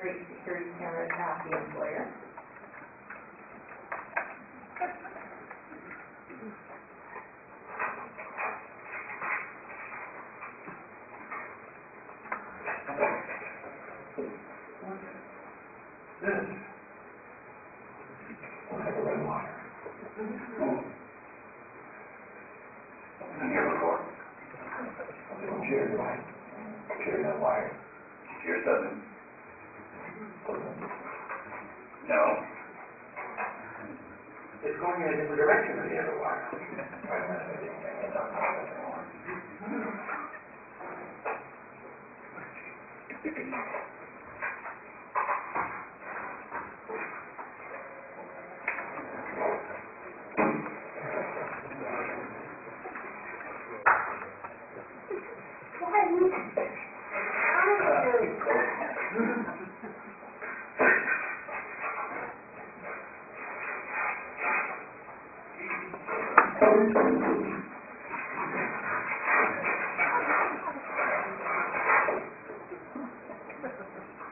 demonstrate security cameras at the employer. Cheers that wire. Cheers doesn't. No. It's going in a different direction than the other wire.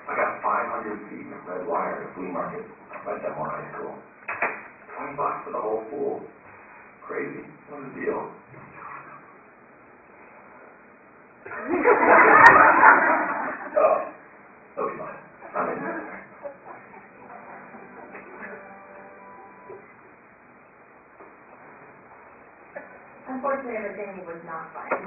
I got 500 feet of red wire at a flea market outside Delmar High School. $20 for the whole pool. Crazy. What's the deal? Oh, that'll be fine. I'm in there. Unfortunately, everything was not fine. So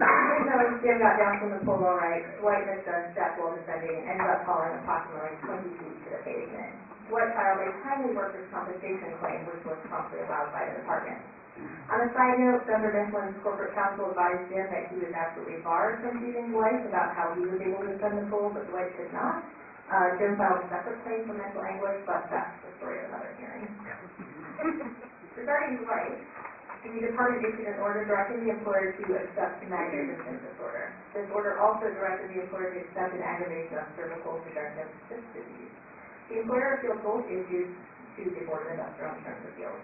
Jim got down from the pole all right. Dwight missed a step while descending and ended up falling approximately 20 feet to the pavement. Dwight filed a timely workers' compensation claim, which was promptly allowed by the department. On a side note, Senator Mifflin's corporate counsel advised Jim that he was absolutely barred from teaching Dwight about how he was able to descend the pole, but Dwight could not. Jim filed a separate claim for mental anguish, but that's the story of another hearing. Regarding Dwight, the department issued an order directing the employer to accept traumatic resistance disorder. This order also directed the employer to accept an aggravation of cervical degenerative disc disease. The employer appealed both issues to the Board of Industrial Insurance Appeals.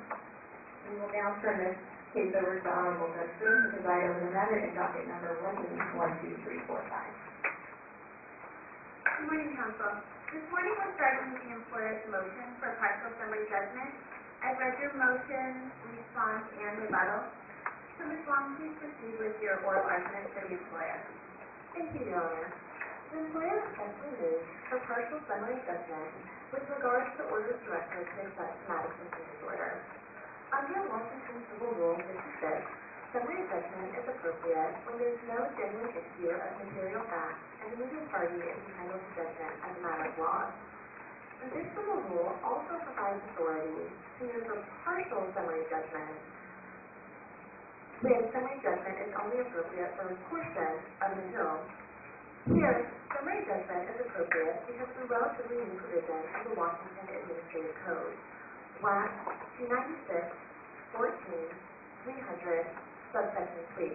We will now turn this case over to the Honorable Judge Green to preside over the matter in docket number 1812345. Good morning, Council. This morning we're starting with the employer's motion for partial summary judgment. I've read your motion, response, and rebuttal. So Ms. Long, please proceed with your oral argument for the employer. Thank you, Your Honor. The employer respectfully moves for partial summary judgment with regards to orders directed to accept traumatic symptom disorder. Under Washington Civil Rule 56, summary judgment is appropriate when there is no genuine issue of material fact and the moving party is entitled to judgment as a matter of law. This civil rule also provides authority to use for partial summary judgment when summary judgment is only appropriate for a portion of an appeal. Here, summary judgment is appropriate because of the relatively new provision of the Washington Administrative Code, WAC 296-14-300, subsection 3.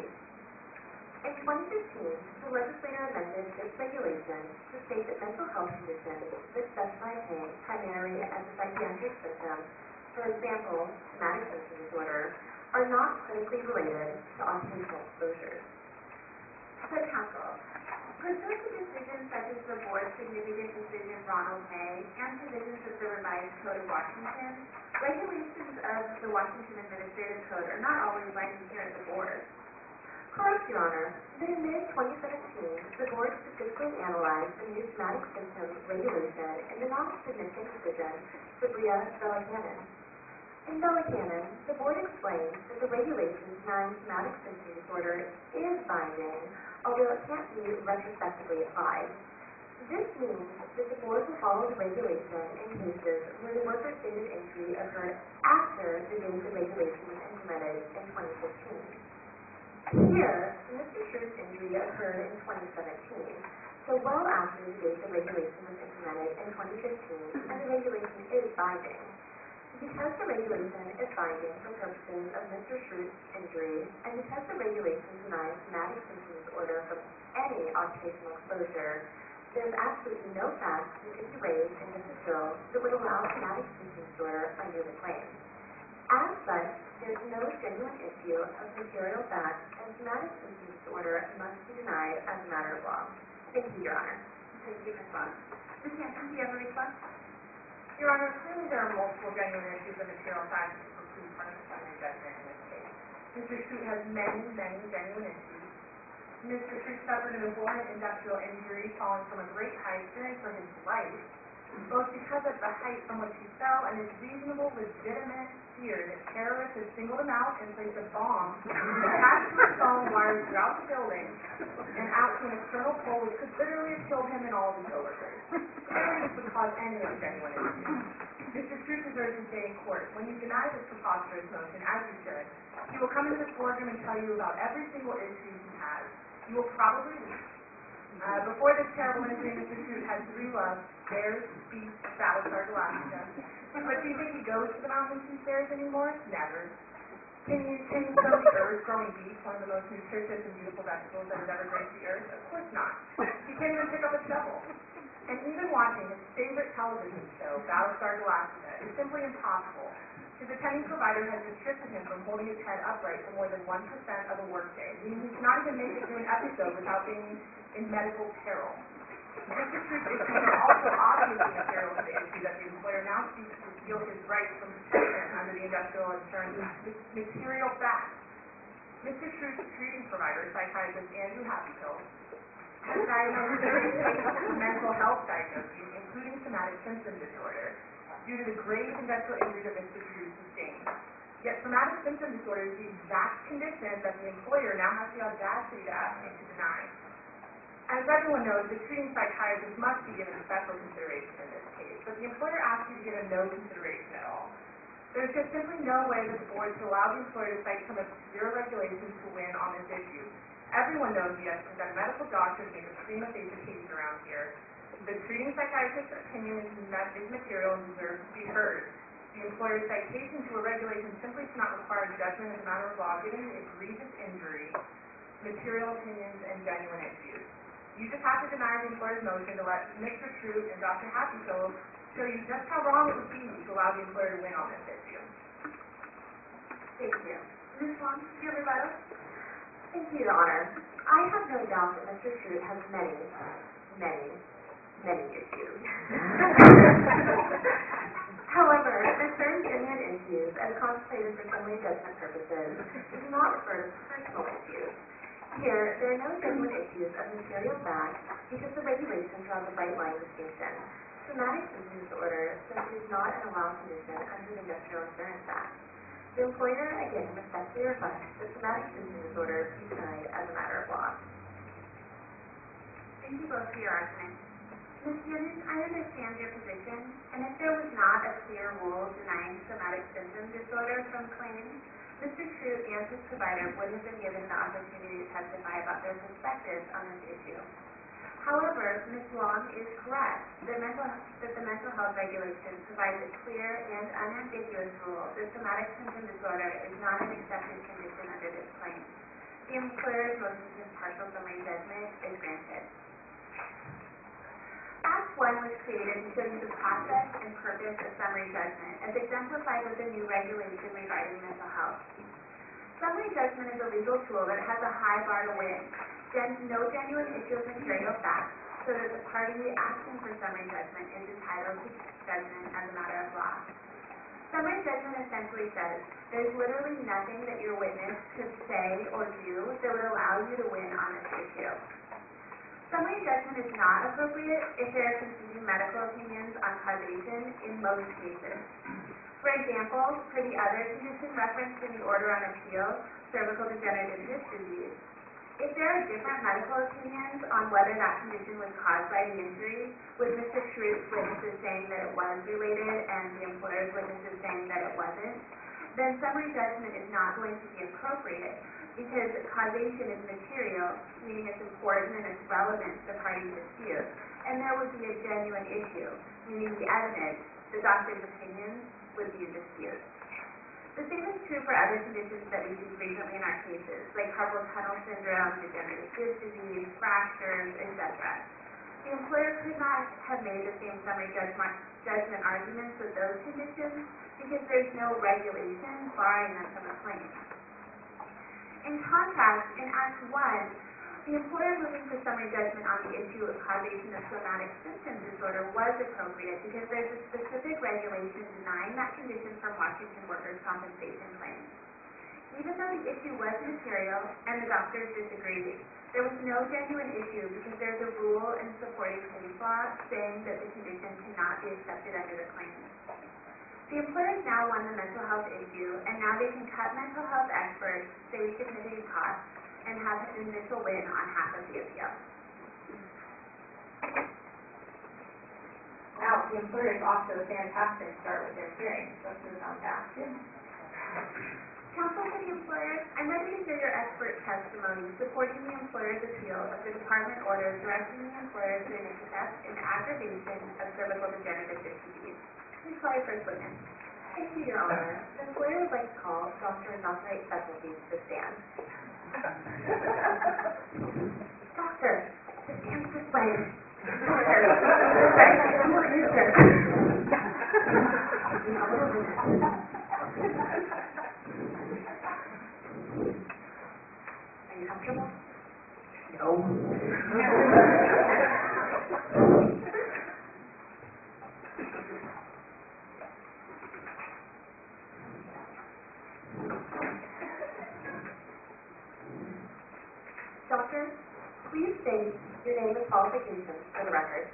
In 2015, the legislature amended this regulation to state that mental health conditions that specify pain primarily as a psychiatric symptom, for example, traumatic symptom disorder, are not clinically related to occupational exposures. So, Council, pursuant to decisions such as the Board's significant decision Ronald May and provisions of the Revised Code of Washington, regulations of the Washington Administrative Code are not always binding here at the Board. Correct, Your Honor. But in mid-2017, the Board specifically analyzed the new traumatic symptom regulation in the non-significant decision Sabria-Bella-Cannon. In Bella-Cannon, the Board explained that the regulation denying traumatic symptom disorder is binding, although it can't be retrospectively applied. This means that the Board will follow the regulation in cases where the worker's stated injury occurred after the date the regulation was implemented in 2015. Here, Mr. Schurt's injury occurred in 2017, so well after the date the regulation was implemented in 2015, and the regulation is binding. Because the regulation is binding for purposes of Mr. Schurt's injury, and because the regulation denies traumatic symptom disorder from any occupational exposure, there is absolutely no fact that could be raised in this appeal that would allow traumatic symptom disorder under the claim. As such, there is no genuine issue of material fact, and traumatic symptom disorder must be denied as a matter of law. Thank you, Your Honor. Thank you, Ms. Long. Ms. Hanson, do you have a response? Lund? Your Honor, clearly there are multiple genuine issues of material facts to preclude partial summary judgment in this case. Mr. Shute has many genuine issues. Mr. Shute suffered an abhorrent industrial injury falling from a great height fearing for his life, both because of the height from which he fell and his reasonable, legitimate fear that terrorists had singled him out and placed a bomb attached to his phone wires throughout the building and out to an external pole which could literally have killed him and all of his coworkers. Clearly this would cause any of the genuine issues. Mr. Shute deserves to stay in court. When you deny this preposterous motion, as you should, he will come into this courtroom and tell you about every single issue he has. You will probably lose. Before this terrible injury, Mr. Shute had 3 loves: bears, beef, Battlestar Galactica. But do you think he goes to the mountains and stairs anymore? Never. Can you sow the earth growing beef, one of the most nutritious and beautiful vegetables that has ever graced the earth? Of course not. He can't even pick up a shovel. And even watching his favorite television show, Battlestar Galactica, is simply impossible. His attending provider has restricted him from holding his head upright for more than 1% of a workday, meaning he cannot even make it through an episode without being in medical peril. Mr. Shute's issues are also obviously material to the issue that the employer now seeks to steal his rights from protection under the Industrial Insurance Act. Material facts. Mr. Shute's treating provider, psychiatrist Andrew Happykill, has diagnosed various cases of mental health diagnoses, including somatic symptom disorder, due to the grave industrial injury that Mr. Shute sustained. Yet somatic symptom disorder is the exact condition that the employer now has the audacity to ask him to deny. As everyone knows, the treating psychiatrist must be given special consideration in this case, but the employer asks you to give him no consideration at all. There's just simply no way that the board should allow the employer to cite some obscure regulations to win on this issue. Everyone knows the essence that medical doctors make a prima facie case around here. The treating psychiatrist's opinion is material and deserves to be heard. The employer's citation to a regulation simply cannot require judgment as a matter of law, given the egregious injury, material opinions, and genuine issues. You just have to deny the employer's motion to let Mr. Shute and Dr. Happykill show you just how wrong it would be to allow the employer to win on this issue. Thank you. Ms. Wong, do you have a rebuttal? Thank you, Your Honor. I have no doubt that Mr. Shute has many issues. However, the term genuine issues, as contemplated for summary judgment purposes, do not refer to personal issues. Here, there are no genuine issues of material fact because the regulations draw the right line distinction. Somatic symptom disorder simply is not an allowed condition under the Industrial Insurance Act. The employer, again, respectfully requests that somatic symptom disorder be denied as a matter of law. Thank you both for your argument. Ms. Yunus, I understand your position, and if there was not a clear rule denying somatic symptom disorder from claims, Mr. Shute and his provider would have been given the opportunity to testify about their perspectives on this issue. However, Ms. Long is correct that the mental health regulation provides a clear and unambiguous rule that somatic symptom disorder is not an accepted condition under this claim. The employer's motion to partial summary judgment is granted. Act 1 was created to show you the process and purpose of summary judgment, as exemplified with the new regulation regarding mental health. Summary judgment is a legal tool that has a high bar to win. No genuine issue of material fact, so that the party asking for summary judgment is entitled to judgment as a matter of law. Summary judgment essentially says there's literally nothing that your witness could say or do that would allow you to win on this issue. Summary judgment is not appropriate if there are competing medical opinions on causation in most cases. For example, for the other condition referenced in the order on appeal, cervical degenerative disc disease, if there are different medical opinions on whether that condition was caused by the injury, with Mr. Shrute's witnesses saying that it was related and the employer's witnesses saying that it wasn't, then summary judgment is not going to be appropriate because causation is material, meaning it's important and it's relevant to the party's dispute, and there would be a genuine issue, meaning the evidence, the doctor's opinions, would be in dispute. The same is true for other conditions that we see frequently in our cases, like carpal tunnel syndrome, degenerative disc disease, fractures, etc. The employer could not have made the same summary judgment arguments with those conditions because there's no regulation barring them from a claim. In contrast, in Act 1, The employer moving for summary judgment on the issue of causation of somatic symptom disorder was appropriate because there's a specific regulation denying that condition from Washington workers' compensation claims. Even though the issue was material and the doctors disagreed, there was no genuine issue because there's a rule in supporting case law saying that the condition cannot be accepted under the claim. The employers now won the mental health issue, and now they can cut mental health experts, save significant costs, and have an initial win on half of the appeal. Wow, the employer's off to a fantastic start with their hearing. Let's move on back. Counsel for the employers, I'm ready to hear your expert testimony supporting the employer's appeal of the department order directing the employer to accept an aggravation of cervical degenerative disc disease. Please call your first witness. Thank you, Your Honor. The employer would like to call Dr. Nathaniel Specialties to stand. Doctor, the stand this way. Are you comfortable? Doctor, please state your name and qualifications for the record.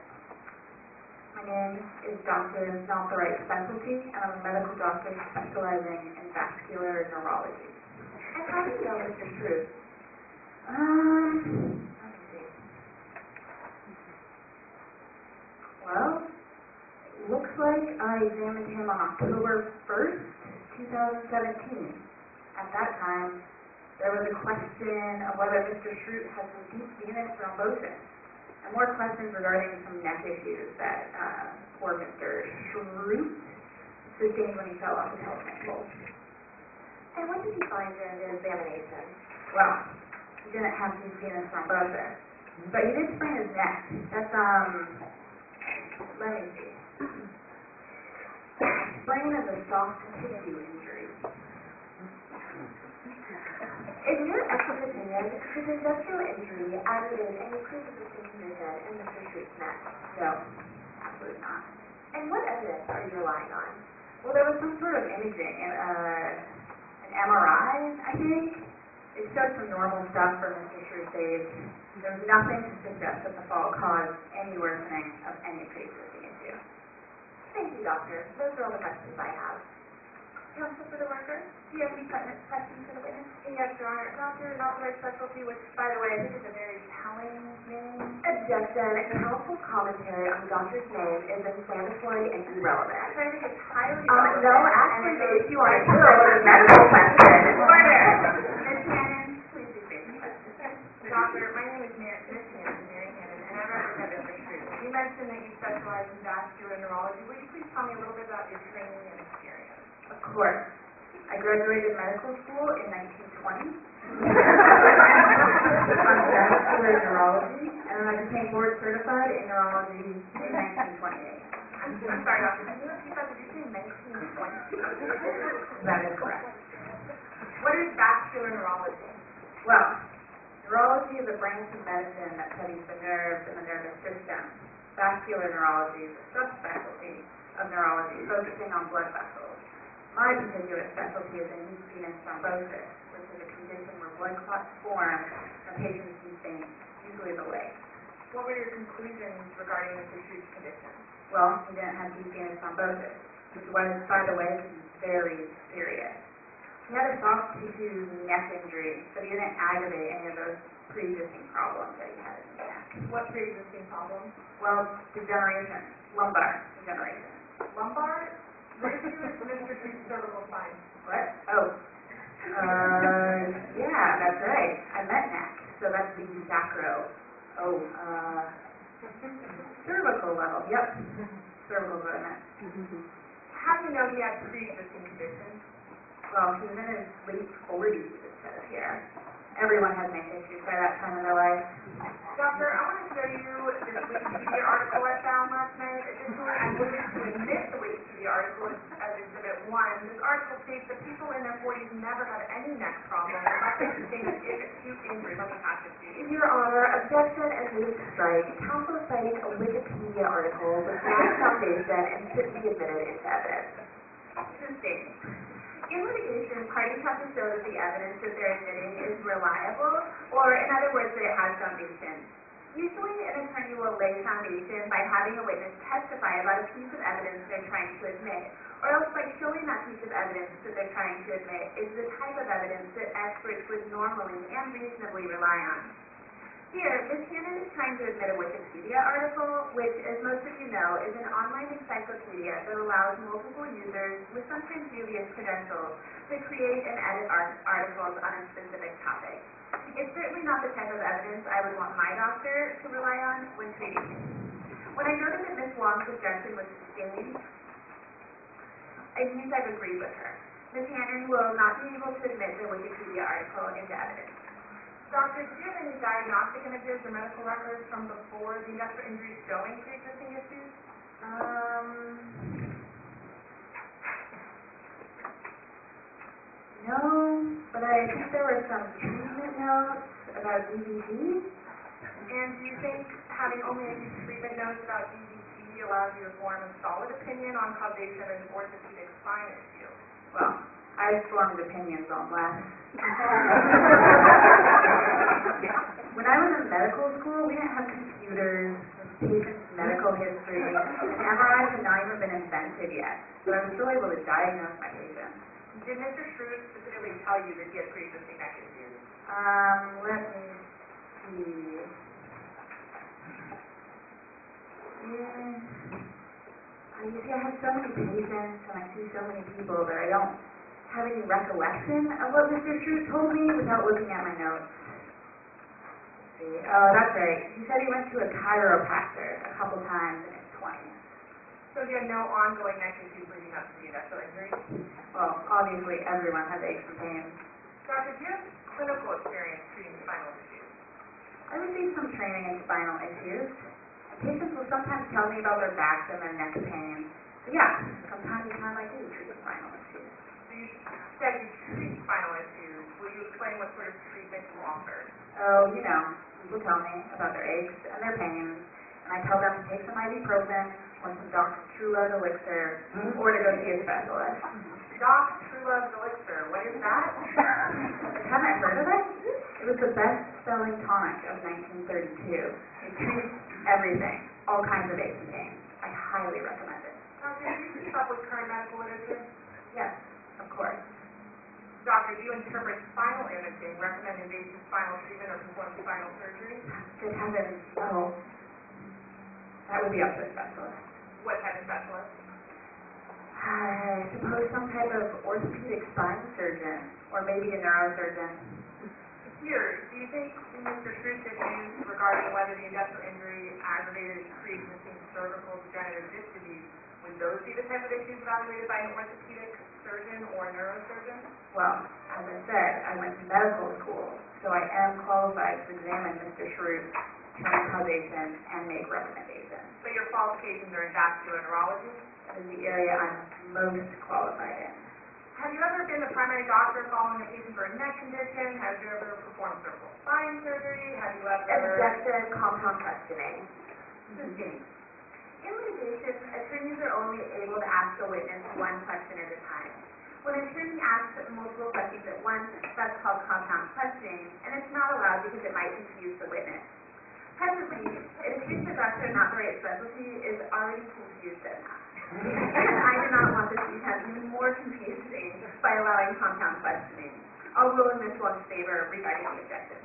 My name is Dr. Nathaniel Specialty, and I'm a medical doctor specializing in vascular neurology. And how do you know Mr. Shrew? Let me see. Well, looks like I examined him on October 1st, 2017. At that time, there was a question of whether Mr. Shrew had some deep venous thrombosis, and more questions regarding some neck issues that poor Mr. Shrew sustained when he fell off the telephone pole. And what did you find during the examination? Well, he didn't have deep venous thrombosis, but he did sprain his neck. That's, let me see. Sprain is a soft tissue injury. In your expert opinion, did industrial injury aggravate any pre-existing condition in Mr. Shrew's neck? No, absolutely not. And what evidence are you relying on? Well, there was some sort of imaging, an MRI, I think. It showed some normal stuff for Mr. Shrew's age. There was nothing to suggest that the fall caused any worsening of any pre-existing issue. Thank you, doctor. Those are all the questions I have. Counsel for the worker, do you have any questions for the witness? Yes, Your Honor. Dr. Nathaniel Specialty, which, by the way, I think is a very telling name. Objection. Counsel's commentary on the doctor's name is inflammatory and irrelevant. Actually, I think it's highly relevant. No, actually, if you want to do it with a medical question. Order! Ms. Hannon, please do state the question. Doctor, my name is Miss Hannon, Mary Hannon, and I represent Mr. Shrew. You mentioned that you specialize in vascular neurology. Will you please tell me a little bit about your training and experience? Of course. I graduated medical school in 1920 on vascular neurology, and then I became board certified in neurology in 1928. I'm sorry, Doctor. Can you repeat that? Did you say 1920? That is correct. What is vascular neurology? Well, neurology is a branch of medicine that studies the nerves and the nervous system. Vascular neurology is a subspecialty of neurology focusing on blood vessels. My particular specialty is in deep venous thrombosis, which is a condition where blood clots form and patients can faint, usually the leg. What were your conclusions regarding Mr. Shrew's condition? Well, he didn't have deep venous thrombosis, which was, by the way, very serious. He had a soft tissue neck injury, but he didn't aggravate any of those pre-existing problems that he had in his neck. What pre-existing problems? Well, degeneration, lumbar degeneration. Lumbar? Where did you Mr. Shrew's cervical spine? What? Oh. Yeah, that's right. I meant neck, so that's the sacro. Cervical level, yep. Cervical neck. How do you know he had pre-existing conditions? Well, he was in his late 40s, it says here. Everyone has neck issues by that time in their life. Doctor, I want to show you this Wikipedia article I found last night. Additionally, I'm willing to admit the Wikipedia the article as Exhibit 1, this article states that people in their 40s never have any neck problems unless they sustain an acute injury. Let me pass it to you. Your Honor, objection and move to strike. Counsel is citing a Wikipedia article with no foundation and shouldn't be admitted into evidence. Sustained. In litigation, parties have to show that the evidence that they're admitting is reliable, or in other words, that it has foundation. Usually, an attorney will lay foundation by having a witness testify about a piece of evidence they're trying to admit, or else by showing that piece of evidence that they're trying to admit is the type of evidence that experts would normally and reasonably rely on. Here, Ms. Hannon is trying to admit a Wikipedia article, which, as most of you know, is an online encyclopedia that allows multiple users with sometimes dubious credentials to create and edit articles on a specific topic. It's certainly not the type of evidence I would want my doctor to rely on when treating me. When I noted that Ms. Wong's objection was sustained, it means I've agreed with her. Ms. Hannon will not be able to admit the Wikipedia article into evidence. Doctor, do you have any diagnostic images or medical records from before the industrial injury showing pre-existing issues? No, but I think there were some treatment notes about DVT. And do you think having only a few treatment notes about DVT allows you to form a solid opinion on causation of an orthopedic spine issue? Well, I've formed opinions on less. When I was in medical school, we didn't have computers, patients' medical history, and MRIs had not even been invented yet, so I was still able to diagnose my patients. Did Mr. Schroed specifically tell you that he had pre-existing neck issues? Let me see. Yeah. You see, I have so many patients, and I see so many people that I don't have any recollection of what Mr. Schroed told me without looking at my notes. Let's see. Oh, that's right. He said he went to a chiropractor a couple times in his 20s. So he had no ongoing neck issues leading up to the industrial injury? Well, obviously everyone has aches and pains. Doctor, do you have clinical experience treating spinal issues? I received some training in spinal issues. Patients will sometimes tell me about their backs and their neck pain. So yeah, from time to time I do treat spinal issues. So you said you treat spinal issues. Will you explain what sort of treatment you offer? Oh, you know, people tell me about their aches and their pains, and I tell them to take some ibuprofen or some Dr. Trulove's elixir, or to go see a specialist. Doc Trulove's elixir, what is that? Haven't heard of it? It was the best-selling tonic of 1932. It treats everything, all kinds of aches and pains. I highly recommend it. Doctor, do you keep up with current medical literature? Yes, of course. Doctor, do you interpret spinal imaging, recommend invasive spinal treatment, or perform spinal surgery? Good heavens, no. That would be up to a specialist. What type of specialist? I suppose some type of orthopedic spine surgeon, or maybe a neurosurgeon. Here, do you think Mr. Schroed's issues regarding whether the industrial injury aggravated pre-existing cervical degenerative disc disease, would those be the type of issues evaluated by an orthopedic surgeon or a neurosurgeon? Well, as I said, I went to medical school, so I am qualified to examine Mr. Schroed, determine causation, and make recommendations. But your qualifications are in vascular neurology? That is the area I'm most qualified in. Have you ever been a primary doctor following a patient for a neck condition? Have you ever performed cervical spine surgery? Have you ever... Objection, compound questioning. Sustained. In litigation, attorneys are only able to ask a witness one question at a time. When an attorney asks multiple questions at once, that's called compound questioning, and it's not allowed because it might confuse the witness. Presently, it appears that Dr. Not the Right Specialty is already confused enough. I do not want this to become even more confusing by allowing compound questioning. I'll rule in Ms. Wong's favor regarding the objection.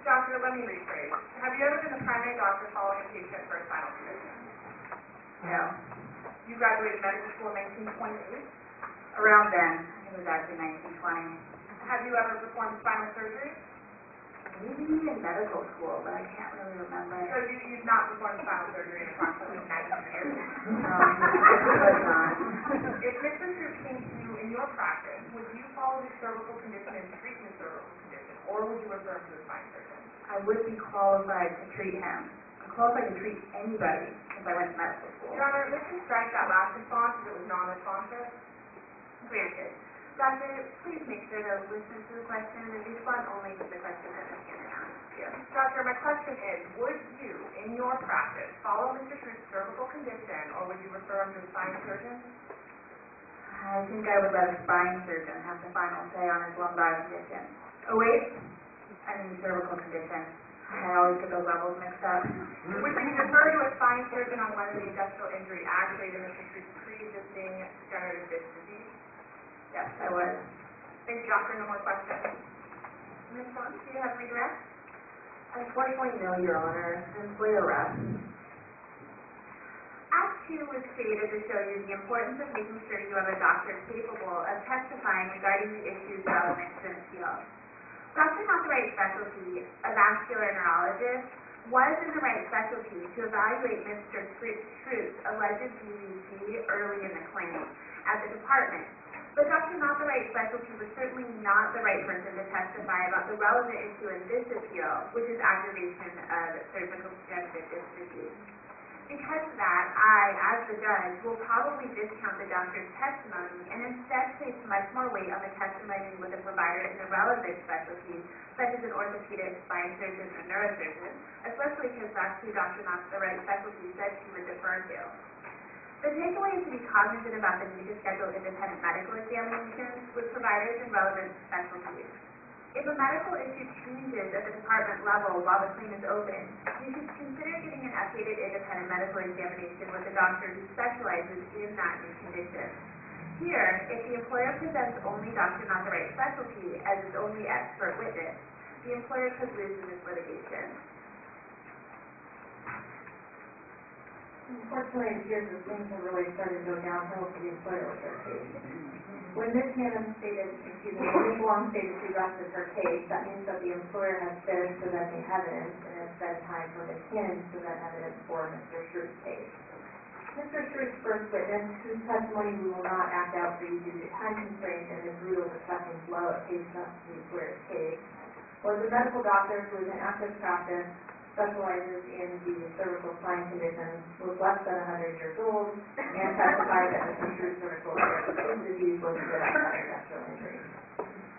Doctor, let me rephrase. Have you ever been a primary doctor following a patient for a spinal condition? No. You graduated medical school in 1928? Around then, it was actually 1920. Have you ever performed spinal surgery? Maybe in medical school, but I can't really remember. So you've not performed spinal surgery in approximately 90 years? No, I suppose not. If Mr. Schroed came to you in your practice, would you follow his cervical condition and treat his cervical condition, or would you refer him to a spine surgeon? I would be qualified to treat him. I'm qualified to treat anybody if I went to medical school. Your Honor, let's just strike that last response as it was non-responsive. Granted. Doctor, please make sure to listen to the question and respond only to the question that Ms. Cannon asked you. Doctor, my question is, would you, in your practice, follow Mr. Shrews' cervical condition, or would you refer him to a spine surgeon? I think I would let a spine surgeon have the final say on his lumbar condition. Oh wait, I mean cervical condition. I always get those levels mixed up. Would you refer to a spine surgeon on whether the industrial injury aggravated Mr. Shrews' pre-existing degenerative disc disease? Yes, I would. Thank you, Doctor. No more questions. Ms. Wong, do you have redirect? Unfortunately, no, Your Honor. Employer rep. Act 2 was created to show you the importance of making sure you have a doctor capable of testifying regarding the issues relevant to the field. Dr. Not the Right Specialty, a vascular neurologist, was in the right specialty to evaluate Mr. Shrews' alleged DVT early in the claim at the department. But Dr. Not the Right Specialty was certainly not the right person to testify about the relevant issue in this appeal, which is aggravation of cervical degenerative disc disease. Because of that, I, as the judge, will probably discount the doctor's testimony and instead place much more weight on the testimony with a provider in the relevant specialty, such as an orthopedic, spine surgeon, or neurosurgeon, especially because that's who Dr. Not the Right Specialty said she would defer to. The takeaway is to be cognizant about the need to schedule independent medical examinations with providers in relevant specialties. If a medical issue changes at the department level while the claim is open, you should consider getting an updated independent medical examination with a doctor who specializes in that new condition. Here, if the employer presents only Dr. Not the Right Specialty as its only expert witness, the employer could lose in this litigation. Unfortunately, it appears that things have really started to go downhill for the employer with their case. When Ms. Cannon Ms. Long stated she rested her case, that means that the employer has finished presenting evidence and it's then time for Ms. Cannon to present evidence for Mr. Shrews' case. Mr. Shrews' first witness, whose testimony we will not act out for you due to time constraints and his brutal discussing blow at patients to the employer's case, was a medical doctor who is in active practice, specializes in the cervical spine condition, was less than 100 years old, and testified that Mr. Shrews' cervical disease was a industrial injury.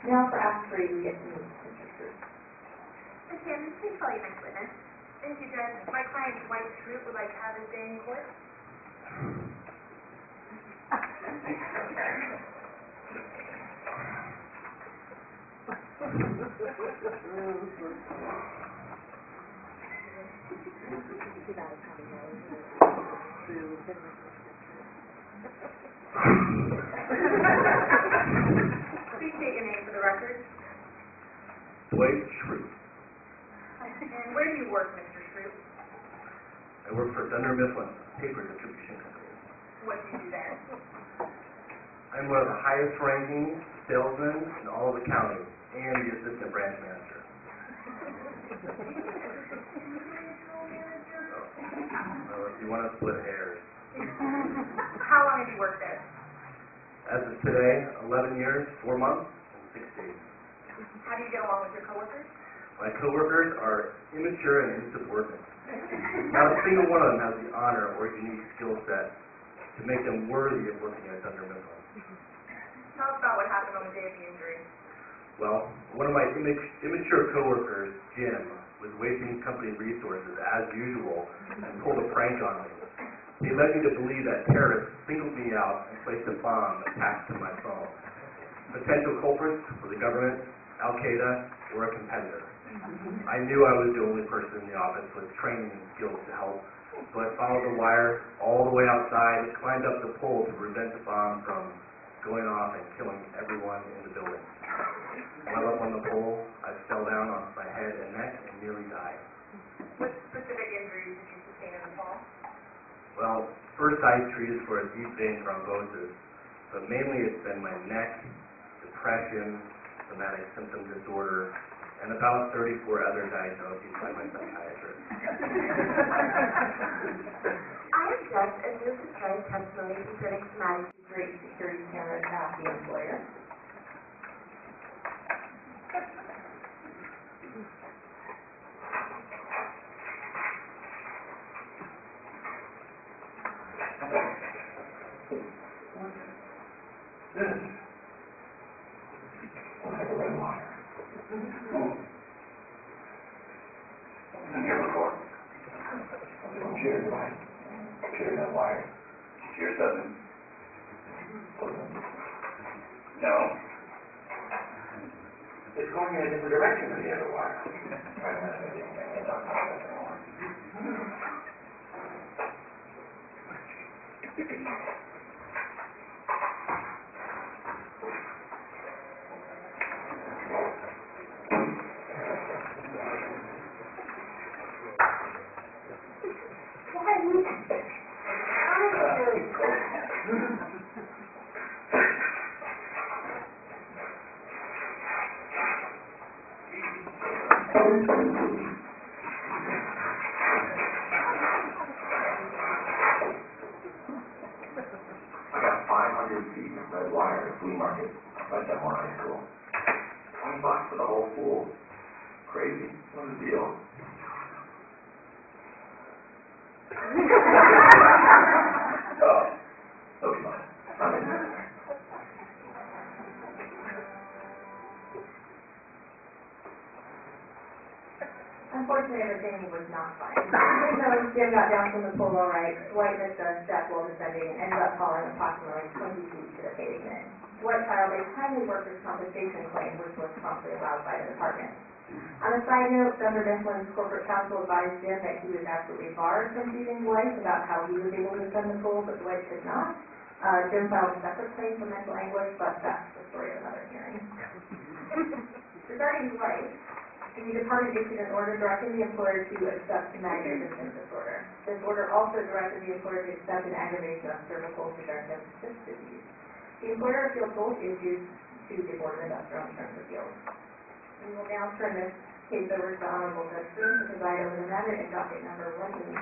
Now for Act 3, we get to meet Mr. Shrews. Ms. Cannon, please call your next witness. Thank you, Judge. My client, Dwight Schrute, would like to have his day in court. Please state your name for the record. Dwight Schrute. And where do you work, Mr. Schrute? I work for Dunder Mifflin, paper distribution company. What do you do there? I'm one of the highest ranking salesmen in all of the county and the assistant branch manager. Well, if you want to split hairs. How long have you worked there? As of today, 11 years, 4 months, and 6 days. How do you get along with your coworkers? My coworkers are immature and insubordinate. Not a single one of them has the honor or unique skill set to make them worthy of working at Dunder Mifflin. Tell us about what happened on the day of the injury. Well, one of my immature coworkers, Jim, was wasting company resources as usual and pulled a prank on me. He led me to believe that terrorists singled me out and placed a bomb attached to my phone. Potential culprits were the government, Al-Qaeda, or a competitor. I knew I was the only person in the office with training and skills to help, so I followed the wire all the way outside and climbed up the pole to prevent the bomb from going off and killing everyone in the building. While up on the pole, I fell down on my head and neck and nearly died. What specific injuries did you sustain in the fall? Well, first I treated for a deep vein thrombosis, but mainly it's been my neck, depression, somatic symptom disorder, and about 34 other diagnoses by my psychiatrist. I object and move to strike testimony concerning somatic Great security cameras at the employer. This. Looks like a red wire. Been here before. Someone sheared that wire. Shears doesn't. No. It's going in a different direction than the other wire. Try to mess with it. Can't talk about this anymore. I got 500 feet of red wire at flea market outside Dunmore High School. $20 for the whole spool. Crazy. What a deal. Oh, so fun. I'm in there. Unfortunately, everything was not fine. Even though Jim got down from the polo right, Dwight missed a step while descending and ended up falling approximately 20 feet to the pavement. Dwight filed a timely workers' compensation claim, which was promptly allowed by the department. On a side note, Thunder Mifflin's corporate counsel advised Jim that he was absolutely barred from suing Dwight about how he was able to descend the pole, but Dwight could not. Jim filed a separate claim for mental anguish, but that's the story of another hearing. Regarding Dwight, the department issued an order directing the employer to accept traumatic resistance disorder. This order also directed the employer to accept an aggravation of cervical degenerative disc disease. The employer appealed both issues to the Board of Industrial Insurance Appeals. We will now turn this case over to the Honorable Judge Green to preside over the matter in docket number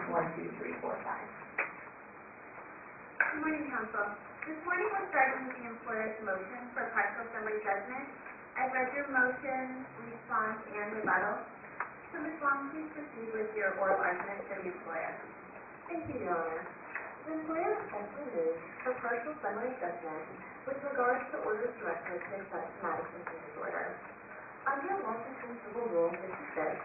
1812345. Good morning, Council. This morning we're starting with the employer's motion for partial summary judgment. I've read your motion, response, and rebuttal. So Ms. Long, please proceed with your oral argument for the employer. Thank you, Your Honor. The employer respectfully moves for partial summary judgment with regard to the order's directive to accept traumatic symptom disorder. Under Washington Civil Rule 56,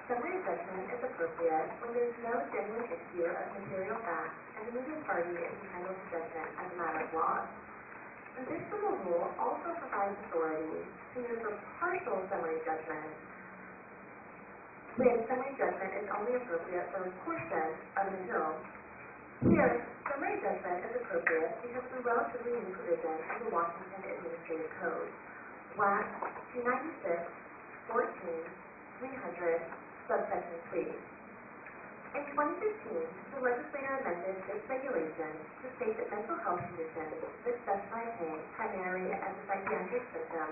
summary judgment is appropriate when there is no genuine issue of material fact and the moving party is entitled to judgment as a matter of law. This civil rule also provides authority to use for partial summary judgment when summary judgment is only appropriate for a portion of an appeal. Here, summary judgment is appropriate because of the relatively new provision of the Washington Administrative Code, WAC 296-14-300, subsection 3. In 2015, the legislature amended this regulation to state that mental health conditions that specify pain primarily as a psychiatric symptom,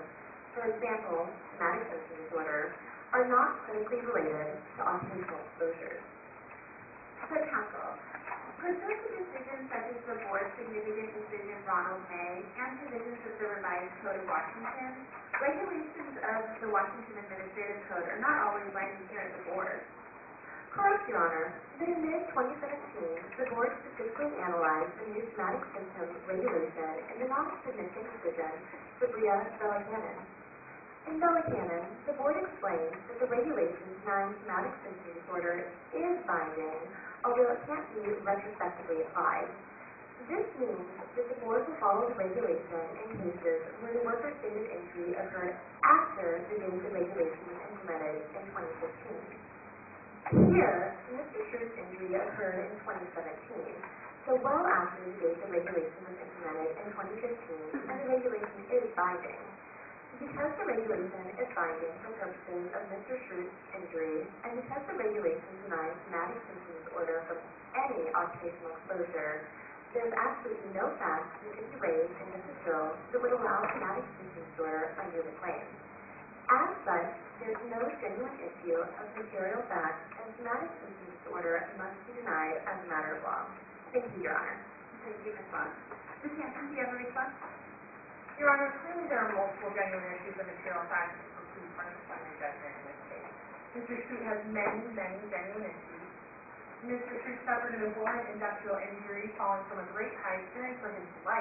for example, traumatic symptom disorder, are not clinically related to occupational exposures. So, Council, pursuant to decisions such as the Board's significant decision Ronald May and provisions of the revised Code of Washington, regulations of the Washington Administrative Code are not always binding here at the Board. Correct, Your Honor. But in mid-2017, the Board specifically analyzed the new traumatic symptom regulation in the non-significant decision for Bria Bella-Cannon. In Bella-Cannon, the Board explained that the regulation denying traumatic symptom disorder is binding, although it can't be retrospectively applied. This means that the Board will follow the regulation in cases where the worker's stated injury occurred after the date the regulation was implemented in 2015. Here, Mr. Schru's injury occurred in 2017, so well after the date the regulation was implemented in 2015, and the regulation is binding. Because the regulation is binding for purposes of Mr. Schru's injury, and because the regulation denies traumatic symptom disorder from any occupational exposure, there is absolutely no fact that could be raised in this appeal that would allow traumatic symptom disorder under the claim. As such, there is no genuine issue of material fact, and traumatic symptom disorder must be denied as a matter of law. Thank you, Your Honor. Thank you, Ms. Long. Ms. Hanson, do you have a response? Your Honor, clearly there are multiple genuine issues of material fact to preclude partial summary judgment in this case. Mr. Shute has many genuine issues. Mr. Shute suffered an abhorrent industrial injury falling from a great height, fearing for his life.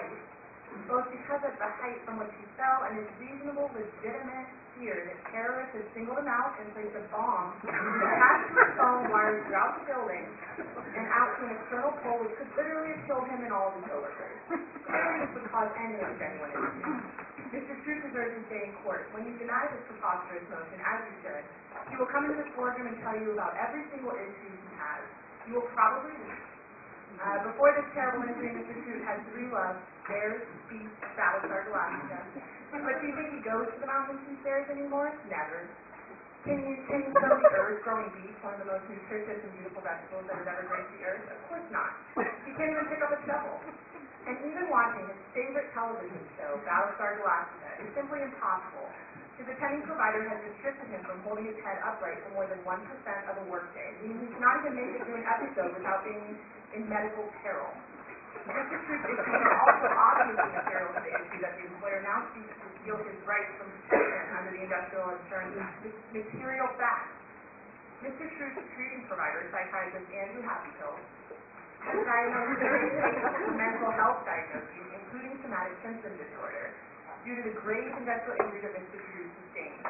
both because of the height from which he fell and his reasonable, legitimate fear that terrorists had singled him out and placed a bomb attached to his phone wires throughout the building and out to an external pole which could literally have killed him and all of his coworkers. Clearly this would cause any genuine issue. Mr. Shute deserves to stay in court. When you deny this preposterous motion, as you should, he will come into this courtroom and tell you about every single issue he has. You will probably lose. Before this terrible injury, Mr. Shute had 3 loves: bears, beef, Battlestar Galactica. But do you think he goes to the mountains and stairs anymore? Never. Can you sow the earth growing beef, one of the most nutritious and beautiful vegetables that has ever graced the earth? Of course not. He can't even pick up a shovel. And even watching his favorite television show, Battlestar Galactica, is simply impossible. His attending provider has restricted him from holding his head upright for more than 1% of a workday, meaning he cannot even make it through an episode without being in medical peril. Mr. Shute issues are also obviously material to the issue that the employer now seeks to steal his rights from protection under the Industrial Insurance Act. Material facts. Mr. Schute's treating provider, psychiatrist Andrew Happypill, has diagnosed various cases of mental health diagnoses, including somatic symptom disorder, due to the grave industrial injury that Mr. Shute sustained.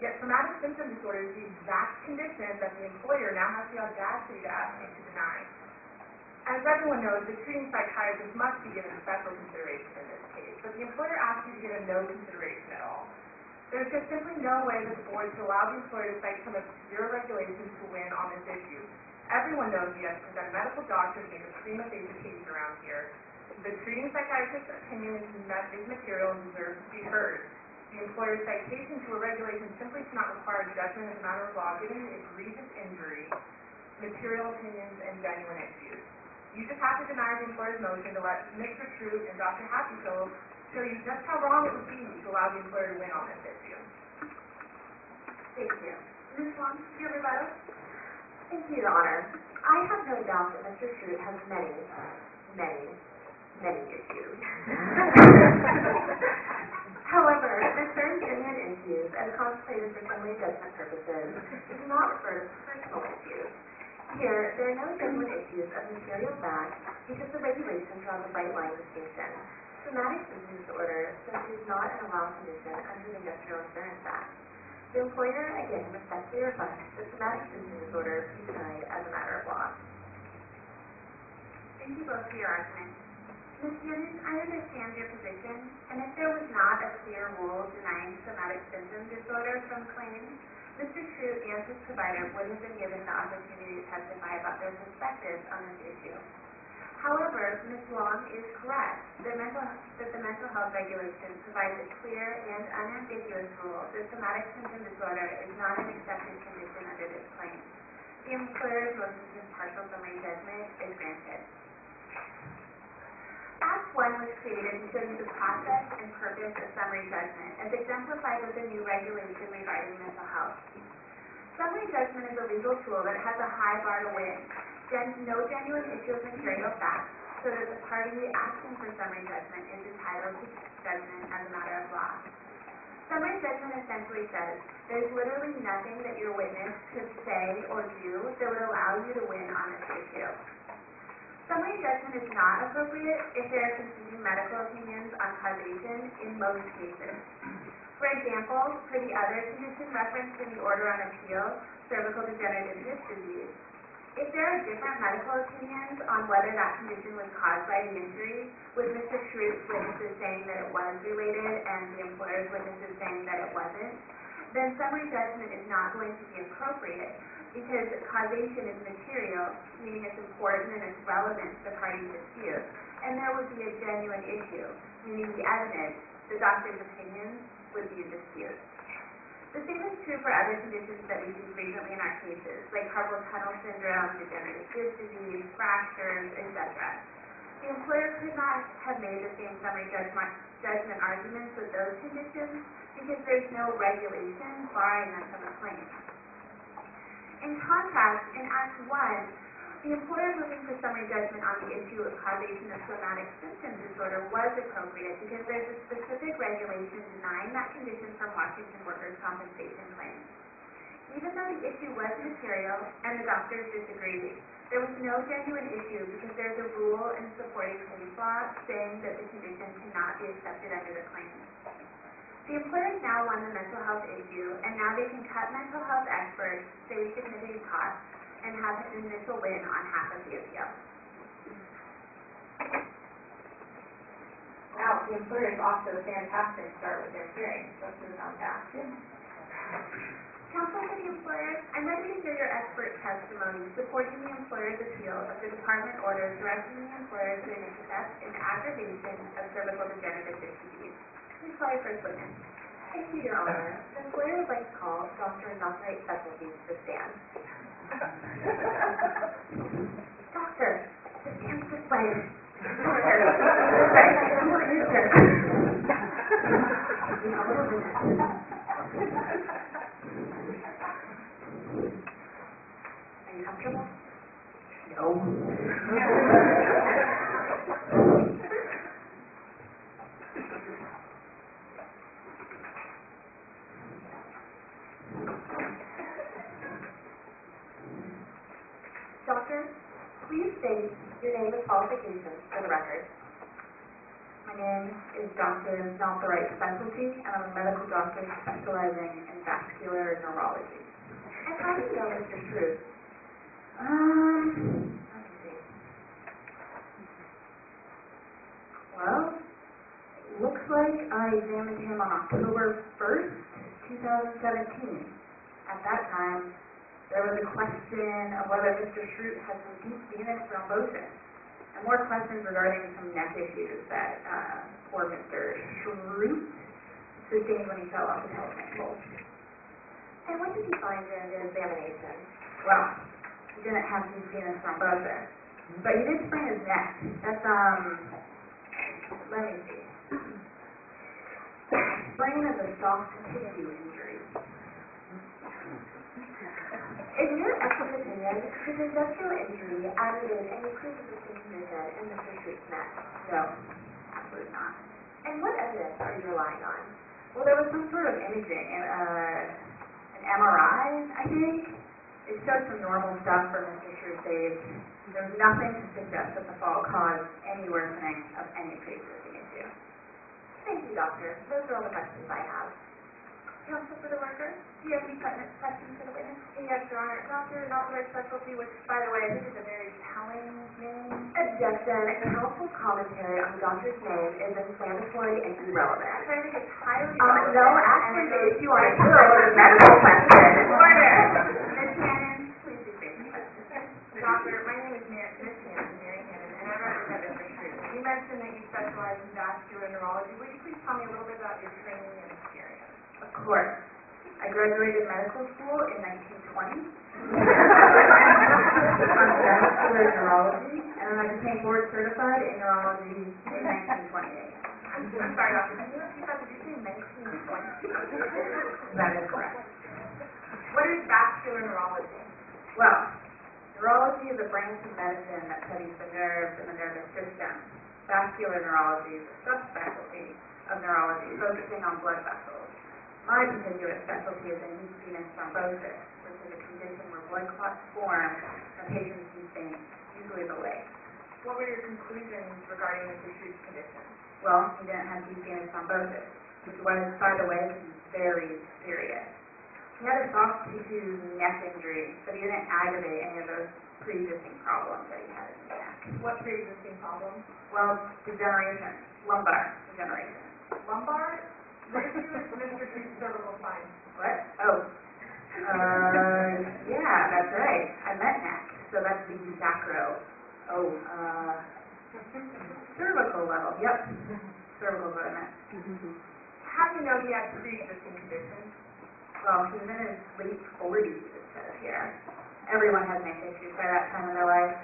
Yet somatic symptom disorder is the exact condition that the employer now has the audacity to ask him to deny. As everyone knows, the treating psychiatrist must be given special consideration in this case, but the employer asks you to give him no consideration at all. There is just simply no way that the board should allow the employer to cite some obscure regulations to win on this issue. Everyone knows he has to present a medical doctor to make a prima facie case around here. The treating psychiatrist's opinion is material and deserves to be heard. The employer's citation to a regulation simply cannot require judgment as a matter of law, given the egregious injury, material opinions, and genuine issues. You just have to deny the employer's motion to let Mr. Shute and Dr. Happypill show you just how wrong it would be to allow the employer to win on this issue. Thank you. Ms. Wong, do you have a rebuttal? Thank you, Your Honor. I have no doubt that Mr. Shute has many issues. However, the term genuine issues, as contemplated for summary judgment purposes, does not refer to personal issues. Here, there are no genuine issues of material fact because the regulation draws a bright line distinction. Somatic symptom disorder simply is not an allowed condition under the Industrial Insurance Act. The employer, again, respectfully requests that somatic symptom disorder be denied as a matter of law. Thank you both for your argument. Ms. Yunus, I understand your position, and if there was not a clear rule denying somatic symptom disorder from claims, Mr. Shute and his provider would have been given the opportunity to testify about their perspectives on this issue. However, Ms. Long is correct that the mental health regulation provides a clear and unambiguous rule that somatic symptom disorder is not an accepted condition under this claim. The employer's motion to partial summary judgment is granted. Act 1 was created to show you the process and purpose of summary judgment, as exemplified with the new regulation regarding mental health. Summary judgment is a legal tool that has a high bar to win. No genuine issue of material fact, so that the party asking for summary judgment is entitled to judgment as a matter of law. Summary judgment essentially says there's literally nothing that your witness could say or do that would allow you to win on this issue. Summary judgment is not appropriate if there are competing medical opinions on causation in most cases. For example, for the other condition referenced in the order on appeal, cervical degenerative disc disease, if there are different medical opinions on whether that condition was caused by the injury, with Mr. Schute's witnesses saying that it was related and the employer's witnesses saying that it wasn't, then summary judgment is not going to be appropriate because causation is material, meaning it's important and it's relevant to the party's dispute, and there would be a genuine issue, meaning the evidence, the doctor's opinions, would be a dispute. The same is true for other conditions that we see frequently in our cases, like carpal tunnel syndrome, degenerative disc disease, fractures, etc. The employer could not have made the same summary judgment arguments with those conditions because there's no regulation barring them from a claim. In contrast, in Act 1, the employer moving for summary judgment on the issue of causation of somatic symptom disorder was appropriate because there's a specific regulation denying that condition from Washington workers' compensation claims. Even though the issue was material and the doctors disagreed, There was no genuine issue because there's a rule in supporting case law saying that the condition cannot be accepted under the claim. The employers now won the mental health issue, and now they can cut mental health experts, save significant costs, and have an initial win on half of the appeal. Wow, the employer is off to a fantastic start with their hearings. Let's move on back. Counsel for the employers, I'm ready to hear your expert testimony supporting the employer's appeal of the department order directing the employer to accept an aggravation of cervical degenerative disc disease. Please call your first witness. Thank you, Your Honor. The employer would like to call Dr. Nathaniel Specialties to stand. Doctor, the stand this way. Are you comfortable? Doctor, please state your name and qualifications for the record. My name is Dr. Nathaniel Specialty, and I'm a medical doctor specializing in vascular neurology. And how do you know Mr. Shrew? Let me see. Well, looks like I examined him on October 1st, 2017. At that time, there was a question of whether Mr. Shrew had some deep venous thrombosis, and more questions regarding some neck issues that poor Mr. Shrew sustained when he fell off the telephone pole. And what did you find during the examination? Well, he didn't have deep venous thrombosis, but he did sprain his neck. That's, let me see. Sprain is a soft tissue injury. In your expert opinion, this industrial injury aggravated any pre-existing condition in Mr. Shrew's neck? No, absolutely not. And what evidence are you relying on? Well, there was some sort of imaging, an MRI, I think. It showed some normal stuff for Mr. Shrew's age. There was nothing to suggest that the fall caused any worsening of any pre-existing issue. Thank you, doctor. Those are all the questions I have. Counsel for the worker, do you have any pertinent questions for the witness? Yes, Your Honor. Dr. Nathaniel Specialty, which, by the way, I think is a very telling name. Objection. Counsel's commentary on the doctor's name is inflammatory and irrelevant. Actually, I think it's highly relevant. No, actually, if you want to do it, it's a medical question. Order. Ms. Hannon, please do state your question. Doctor, my name is Ms. Hannon, Mary Hannon, and I represent Mr. Shrew. You mentioned that you specialize in vascular neurology. Will you please tell me a little bit about your training and experience? Of course. I graduated medical school in 1920 on vascular neurology, and then I became board certified in neurology in 1928. I'm sorry, Doctor. Can you repeat that? Did you say 1920? That is correct. What is vascular neurology? Well, neurology is a branch of medicine that studies the nerves and the nervous system. Vascular neurology is a subspecialty of neurology focusing on blood vessels. My particular specialty is in deep venous thrombosis, which is a condition where blood clots form in a patient's deep vein, usually the leg. What were your conclusions regarding Mr. Shrew's condition? Well, he didn't have deep venous thrombosis, which was, by the way, very serious. He had a soft tissue neck injury, but he didn't aggravate any of those pre-existing problems that he had in his neck. What pre-existing problems? Well, degeneration, lumbar degeneration. Lumbar? Where did you Mr. Shrew's cervical spine? What? Oh. Yeah, that's right. I meant neck, so that's the sacro. Oh, cervical level, yep. Cervical is what I meant. How do you know he had pre-existing conditions? Well, he was in his late 40s, it says here. Everyone has neck issues by that time in their life.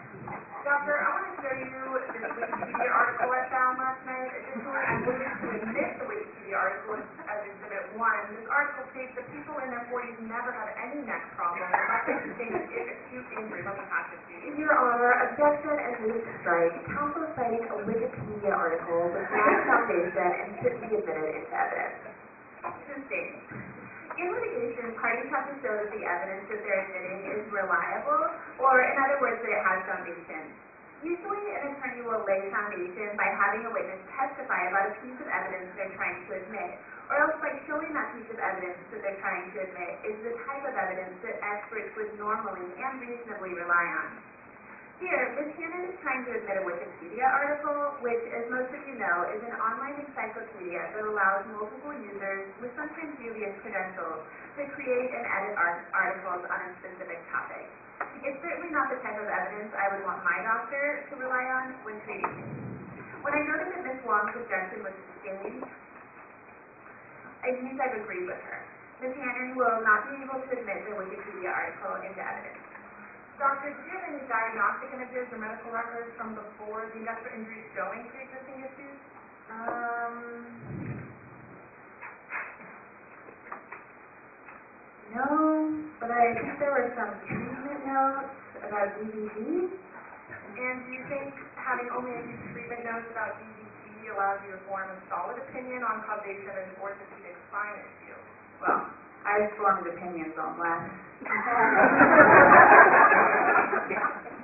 Doctor, I want to show you this Wikipedia article I found last night. Additionally, I'm willing to admit the Wikipedia article as Exhibit 1. This article states that people in their 40s never have any neck problems unless they sustain an acute injury. Let me pass it to you. Your Honor, objection and move to strike. Counsel is citing a Wikipedia article with no foundation and shouldn't be admitted into evidence. Two states. In litigation, parties have to show that the evidence that they're admitting is reliable, or in other words, that it has foundation. Usually, an attorney will lay foundation by having a witness testify about a piece of evidence they're trying to admit, or else by showing that piece of evidence that they're trying to admit is the type of evidence that experts would normally and reasonably rely on. Here, Ms. Hannon is trying to admit a Wikipedia article, which, as most of you know, is an online encyclopedia that allows multiple users with sometimes dubious credentials to create and edit articles on a specific topic. It's certainly not the type of evidence I would want my doctor to rely on when treating me. When I noted that Ms. Wong's objection was sustained, it means I've agreed with her. Ms. Hannon will not be able to admit the Wikipedia article into evidence. Doctor, do you have any diagnostic images or medical records from before the industrial injury showing pre-existing issues? No, but I think there were some treatment notes about DVT. And do you think having only a few treatment notes about DVT allows you to form a solid opinion on causation of an orthopedic spine issue? Well, I've formed opinions on less.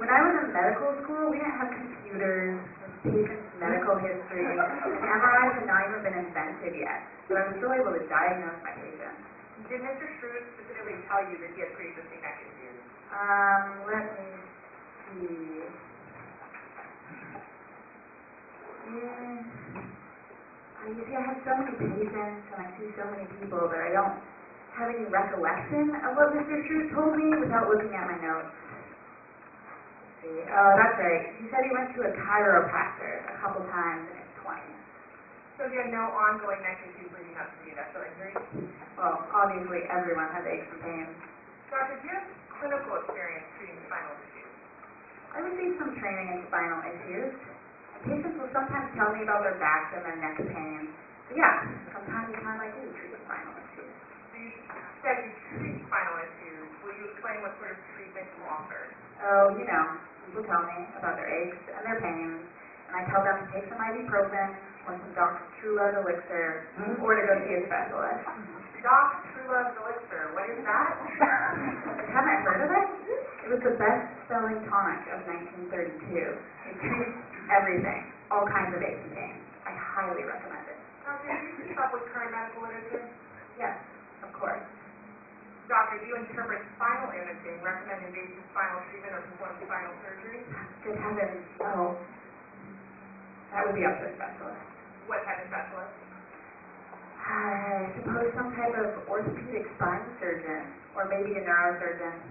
When I was in medical school, we didn't have computers, patients' medical history, and MRIs had not even been invented yet, but I was still able to diagnose my patients. Did Mr. Schroed specifically tell you that he had pre-existing neck issues? Let me see. You see, I have so many patients, and I see so many people that I don't have any recollection of what Mr. Schroed told me without looking at my notes. Let's see. Oh, that's right. He said he went to a chiropractor a couple times in his 20s. So you had no ongoing neck issues leading up to the industrial injury? Well, obviously everyone has aches and pains. Doctor, do you have clinical experience treating spinal issues? I received some training in spinal issues. Patients will sometimes tell me about their back and their neck pain. So yeah, from time to time I do treat spinal issues. So you said you treat spinal issues. Will you explain what sort of treatment you offer? Oh, you know, people tell me about their aches and their pains, and I tell them to take some ibuprofen or some Dr. Trulove's elixir, or to go see a specialist. Doc Trulove's elixir, what is that? Haven't heard of it? It was the best-selling tonic of 1932. It treats everything, all kinds of aches and pains. I highly recommend it. Doctor, do you keep up with current medical literature? Yes, of course. Doctor, do you interpret spinal imaging, recommend invasive spinal treatment, or perform spinal surgery? Good heavens, no. That would be up to a specialist. What type of specialist? I suppose some type of orthopedic spine surgeon, or maybe a neurosurgeon.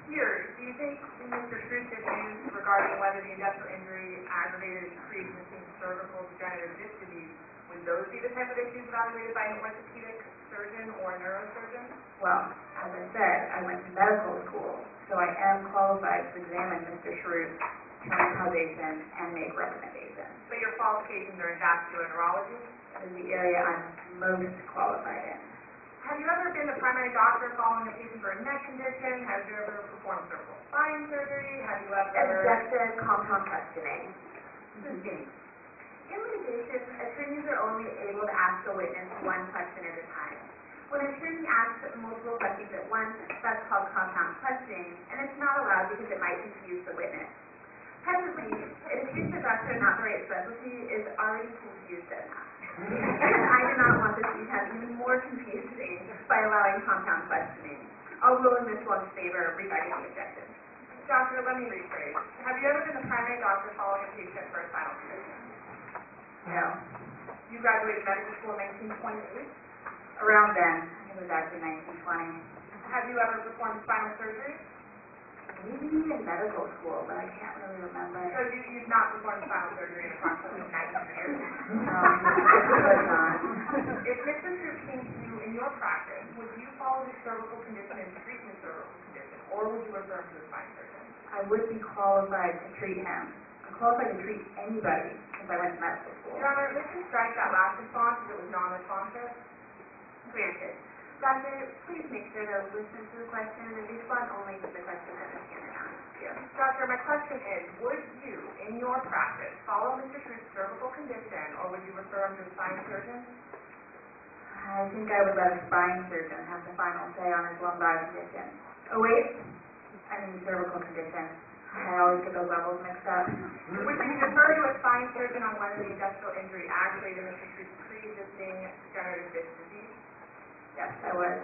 Here, do you think Mr. Schroed's issues regarding whether the industrial injury aggravated pre-existing cervical degenerative disc disease, would those be the type of issues evaluated by an orthopedic surgeon or a neurosurgeon? Well, as I said, I went to medical school, so I am qualified to examine Mr. Schroed, determine causation, and make recommendations. But your qualifications are in vascular neurology? That is the area I'm most qualified in. Have you ever been a primary doctor following a patient for a neck condition? Have you ever performed cervical spine surgery? Have you ever... Objection, compound questioning. In litigation, attorneys are only able to ask a witness one question at a time. When an attorney asks multiple questions at once, that's called compound questioning, and it's not allowed because it might confuse the witness. Presently, it appears that Dr. Not the Right Specialty is already confused enough. I do not want this to become even more confusing by allowing compound questioning. I'll rule in Ms. Wong's favor regarding the objection. Doctor, let me rephrase. Have you ever been a primary doctor following a patient for a spinal condition? No. You graduated medical school in 1928? Around then, it was actually 1920. Have you ever performed spinal surgery? Maybe in medical school, but I can't really remember. So you've not performed spinal surgery in approximately 19 years? No, absolutely not. If Mr. Schroed came to you in your practice, would you follow his cervical condition and treat his cervical condition, or would you refer him to a spine surgeon? I would be qualified to treat him. I'm qualified to treat anybody since I went to medical school. Your Honor, let's just strike that last response as it was non-responsive. Granted. Doctor, please make sure to listen to the question and respond only to the question that Ms. Hannon asked you. Doctor, my question is, would you, in your practice, follow Mr. Schroed's cervical condition, or would you refer him to a spine surgeon? I think I would let a spine surgeon have the final say on his lumbar condition. Oh wait, I mean cervical condition. I always get those levels mixed up. Would you defer to a spine surgeon on whether the industrial injury aggravated Mr. Shrews' pre-existing degenerative disc disease? Yes, I would.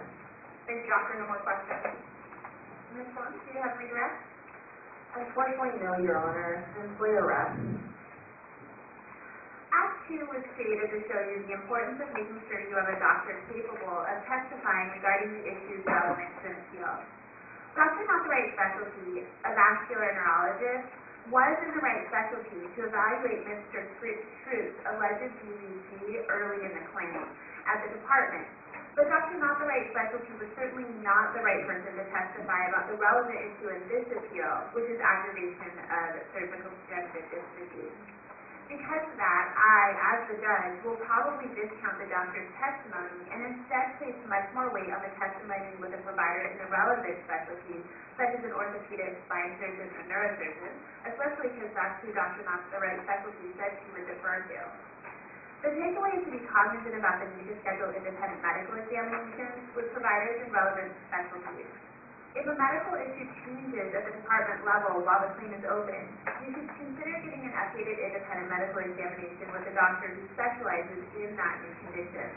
Thank you, doctor. No more questions. Ms. Swan, do you have redirect? Unfortunately, no, Your Honor. Employer rep. Act 2 was created to show you the importance of making sure you have a doctor capable of testifying regarding the issues relevant to an appeal. Dr. Not the Right Specialty, a vascular neurologist, was in the right specialty to evaluate Mr. Shrews' alleged DVT early in the claim at the department. But Dr. Not the Right Specialty was certainly not the right person to testify about the relevant issue in this appeal, which is aggravation of cervical degenerative disc disease. Because of that, I, as the judge, will probably discount the doctor's testimony and instead place much more weight on the testimony with a provider in the relevant specialty, such as an orthopedic, spine surgeon, or neurosurgeon, especially because that's who Dr. Not the Right Specialty said she would defer to. The takeaway is to be cognizant about the need to schedule independent medical examinations with providers in relevant specialties. If a medical issue changes at the department level while the claim is open, you should consider getting an updated independent medical examination with a doctor who specializes in that new condition.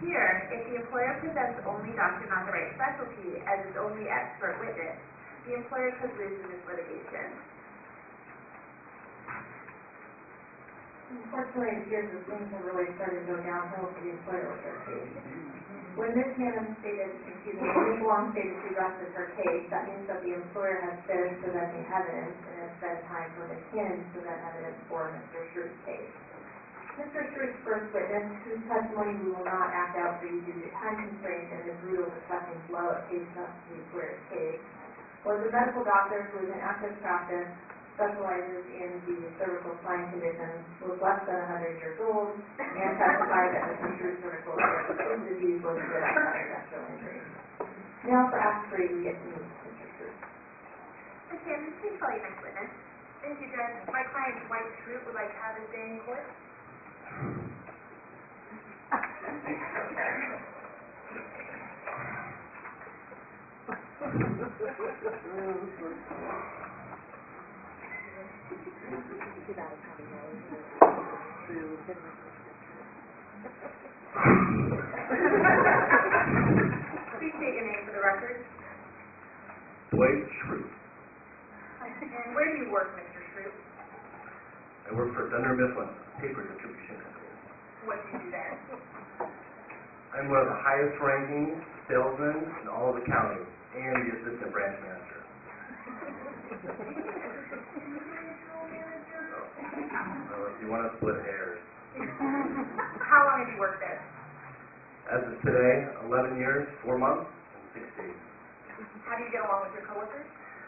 Here, if the employer presents only Dr. Not the Right Specialty as its only expert witness, the employer could lose in this litigation. Unfortunately, it appears that things have really started to go downhill for the employer with their case. When Ms. Long stated she rested her case, that means that the employer has finished presenting evidence and it's been time for Ms. Cannon to present evidence for Mr. Shrews' case. Mr. Shrews' first witness, whose testimony we will not act out for you due to time constraints and his brutal discussing flow of case up to the employer's case, was a medical doctor who is in active practice, specializes in the cervical spine condition, was less than 100 years old, and testified that Mr. Shrews' cervical disease was a good outside industrial injury. Now for Act 3, we get to meet Mr. Shrews. Ms. Cannon, please call your next witness. Thank you, Judge. My client, Dwight Schrute, would like to have his day in court. Please state your name for the record. Dwight Schrute. And where do you work, Mr. Schrute? I work for Dunder Mifflin, paper distribution company. What do you do there? I'm one of the highest ranking salesmen in all of the county and the assistant branch manager. So if you want to split hairs. How long have you worked there? As of today, 11 years, 4 months, and 6 days. How do you get along with your coworkers?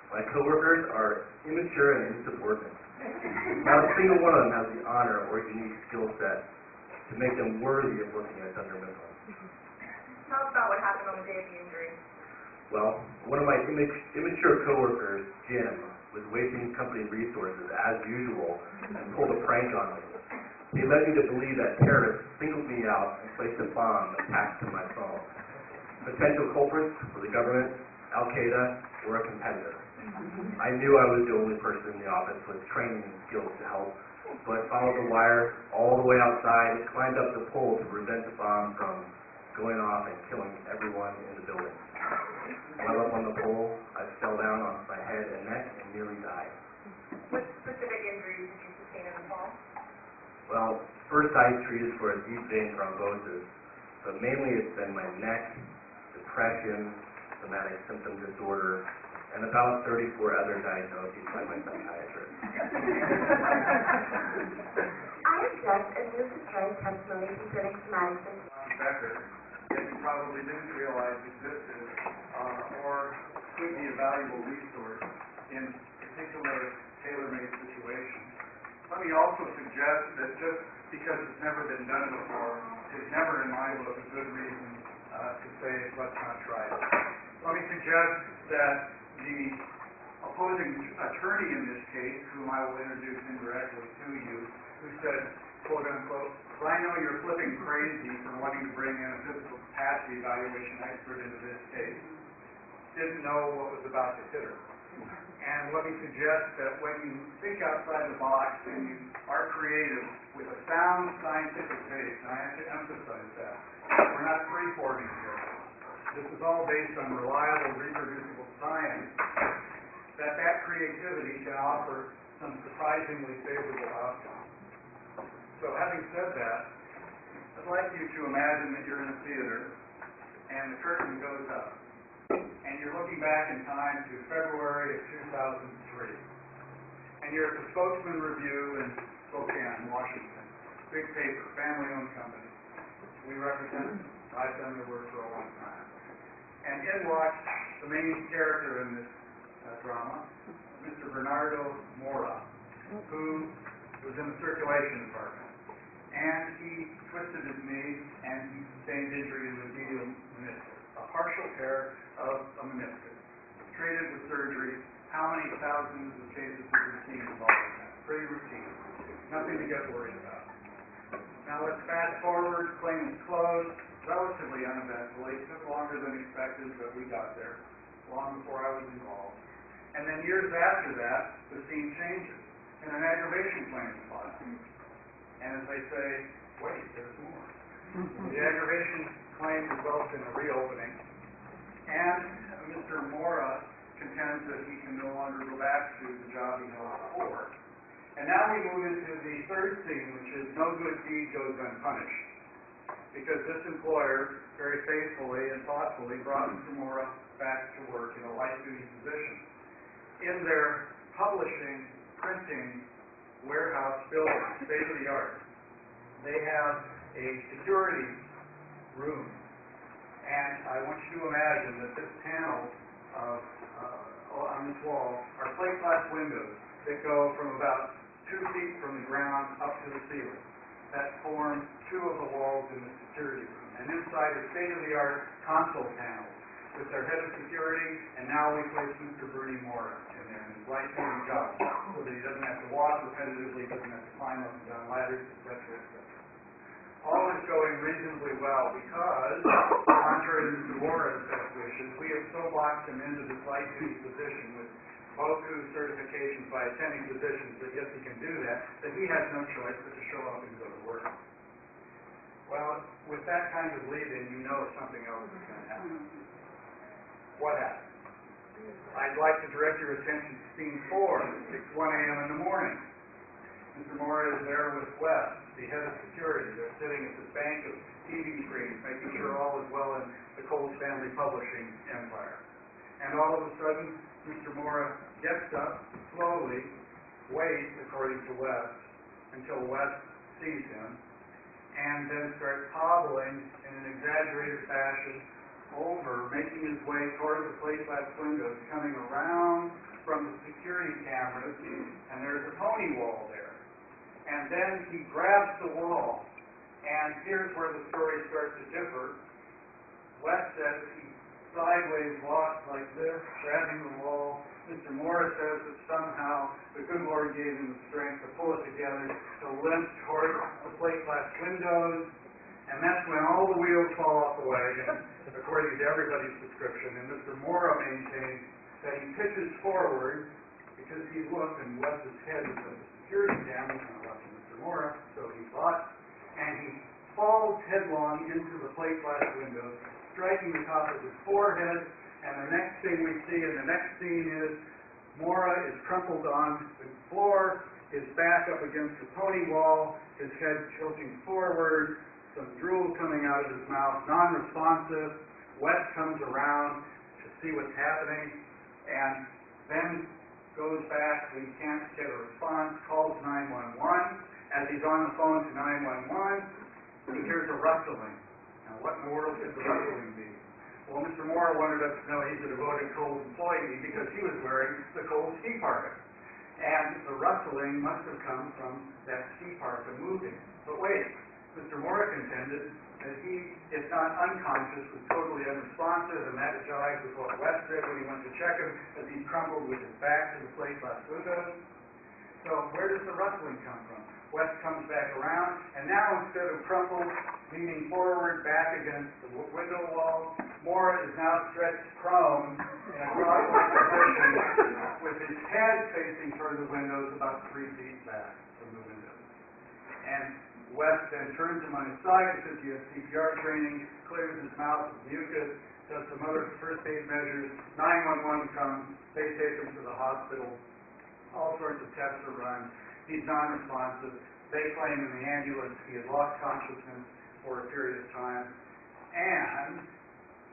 My coworkers are immature and insubordinate. Not a single one of them has the honor or unique skill set to make them worthy of working at Dunder Mifflin. Tell us about what happened on the day of the injury. Well, one of my immature coworkers, Jim, was wasting company resources as usual and pulled a prank on me. He led me to believe that terrorists singled me out and placed a bomb attached to my phone. Potential culprits were the government, Al-Qaeda, or a competitor. I knew I was the only person in the office with training and skills to help, so I followed the wire all the way outside and climbed up the pole to prevent the bomb from going off and killing everyone in the building. While up on the pole, I fell down on my head and neck and nearly died. What specific injuries did you sustain in the fall? Well, first I treated for a deep vein thrombosis, but mainly it's been my neck, depression, somatic symptom disorder, and about 34 other diagnoses by my psychiatrist. I object and move to strike testimony concerning somatic symptoms. Becker that you probably didn't realize existed or could be a valuable resource in particular tailor-made situations. Let me also suggest that just because it's never been done before is never in my book a good reason to say let's not try it. Let me suggest that the opposing attorney in this case, whom I will introduce indirectly to you, who said quote unquote, well, I know you're flipping crazy for wanting to bring in a physical capacity evaluation expert into this case, didn't know what was about to hit her. And let me suggest that when you think outside the box and you are creative with a sound scientific base, and I have to emphasize that, we're not free-forming here. This is all based on reliable, reproducible science, that creativity can offer some surprisingly favorable outcomes. So having said that, I'd like you to imagine that you're in a theater and the curtain goes up. And you're looking back in time to February of 2003. And you're at the Spokesman Review in Spokane, Washington. Big paper, family-owned company. We represent them. I've done their work for a long time. And in walks the main character in this drama, Mr. Bernardo Mora, who was in the circulation department. And he twisted his knee and he sustained injury to the medial meniscus, a partial tear of a meniscus. Treated with surgery. How many thousands of cases of routine involved in that? Pretty routine. Nothing to get worried about. Now let's fast forward. Claim is closed. Relatively uneventfully. Took longer than expected, but we got there. Long before I was involved. And then years after that, the scene changes. And an aggravation claim is filed. And as they say, wait, there's more. The aggravation claim results in a reopening. And Mr. Mora contends that he can no longer go back to the job he held before. And now we move into the third scene, which is no good deed goes unpunished. Because this employer very faithfully and thoughtfully brought Mr. Mora back to work in a light-duty position. In their publishing, printing, warehouse building, state-of-the-art, they have a security room. And I want you to imagine that this panel on this wall are plate glass windows that go from about 2 feet from the ground up to the ceiling. That form 2 of the walls in the security room. And inside are state-of-the-art console panels with their head of security, and now we place Mr. Bernie Mora in there in his right-hand job, so that he doesn't have to walk repetitively, doesn't have to climb up and down ladders, etc., etc. All is going reasonably well because, contrary to Mr. Mora's best wishes, we have so locked him into this light-duty position with Boku certifications by attending physicians that yes, he can do that he has no choice but to show up and go to work. Well, with that kind of lead-in, you know something else is going to happen. What happened? I'd like to direct your attention to scene 4. It's 1 a.m. in the morning. Mr. Mora is there with Wes, the head of security. They're sitting at this bank of TV screens, making sure all is well in the Coles Family Publishing empire. And all of a sudden, Mr. Mora gets up, slowly, waits, according to Wes, until Wes sees him, and then starts hobbling in an exaggerated fashion over, making his way toward the plate glass windows, coming around from the security cameras, and there's a pony wall there. And then he grabs the wall, and here's where the story starts to differ. Wes says he sideways walked like this, grabbing the wall. Mr. Mora says that somehow the good Lord gave him the strength to pull it together, to limp toward the plate glass windows, and that's when all the wheels fall off the wagon, according to everybody's description. And Mr. Mora maintains that he pitches forward because he looked and Wes's head is at the security camera, not watching Mr. Mora, so he thought, and he falls headlong into the plate glass windows, striking the top of his forehead, and the next thing we see in the next scene is Mora is crumpled on the floor, his back up against the pony wall, his head tilting forward, some drool coming out of his mouth, non-responsive. Wes comes around to see what's happening, and then goes back, we can't get a response, calls 911. As he's on the phone to 911, he hears a rustling. Now, what in the world could the rustling be? Well, Mr. Mora wanted us to know he's a devoted Kohl's employee because he was wearing the Kohl's ski parka. And the rustling must have come from that ski parka moving. But wait, Mr. Mora contended that he, if not unconscious, was totally unresponsive, and that jives with what Wes said when he went to check him, as he crumpled with his back to the plate glass windows. So where does the rustling come from? Wes comes back around, and now instead of crumpled, leaning forward, back against the window wall, Moore is now stretched prone in a cross-like position with his head facing toward the windows about 3 feet back from the window. And Wes then turns him on his side because he has CPR training, clears his mouth with mucus, does some other first aid measures. 911 comes, they take him to the hospital. All sorts of tests are run. He's non-responsive. They claim in the ambulance he had lost consciousness for a period of time. And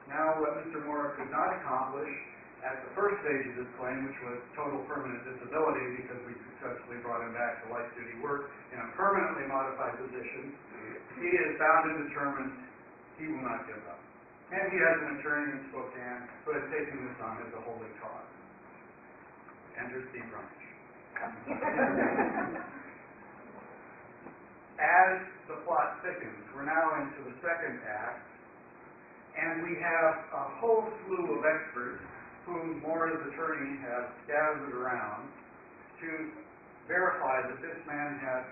now what Mr. Moore could not accomplish at the first stage of his claim, which was total permanent disability because we successfully brought him back to light-duty work in a permanently modified position, he is bound and determined he will not give up. And he has an attorney in Spokane who has taken this on as a holy cause. Enter Steve Brunch. As the plot thickens, we're now into the second act, and we have a whole slew of experts whom Moore's attorney has gathered around to verify that this man has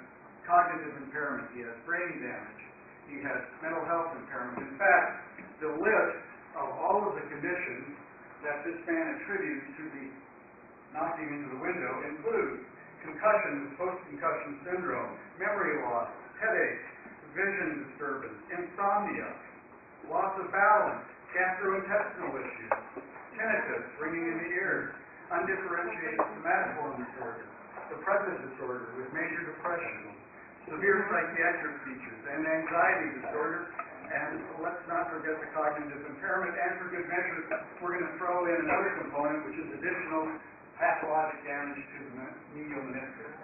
cognitive impairment, he has brain damage, he has mental health impairment. In fact, the list of all of the conditions that this man attributes to the knocking into the window include concussion, post-concussion syndrome, memory loss, headache, vision disturbance, insomnia, loss of balance, gastrointestinal issues, tinnitus, ringing in the ears, undifferentiated somatoform disorder, depressive disorder with major depression, severe psychiatric features, and anxiety disorder. And let's not forget the cognitive impairment, and for good measure, we're going to throw in another component, which is additional pathologic damage to the medial meniscus.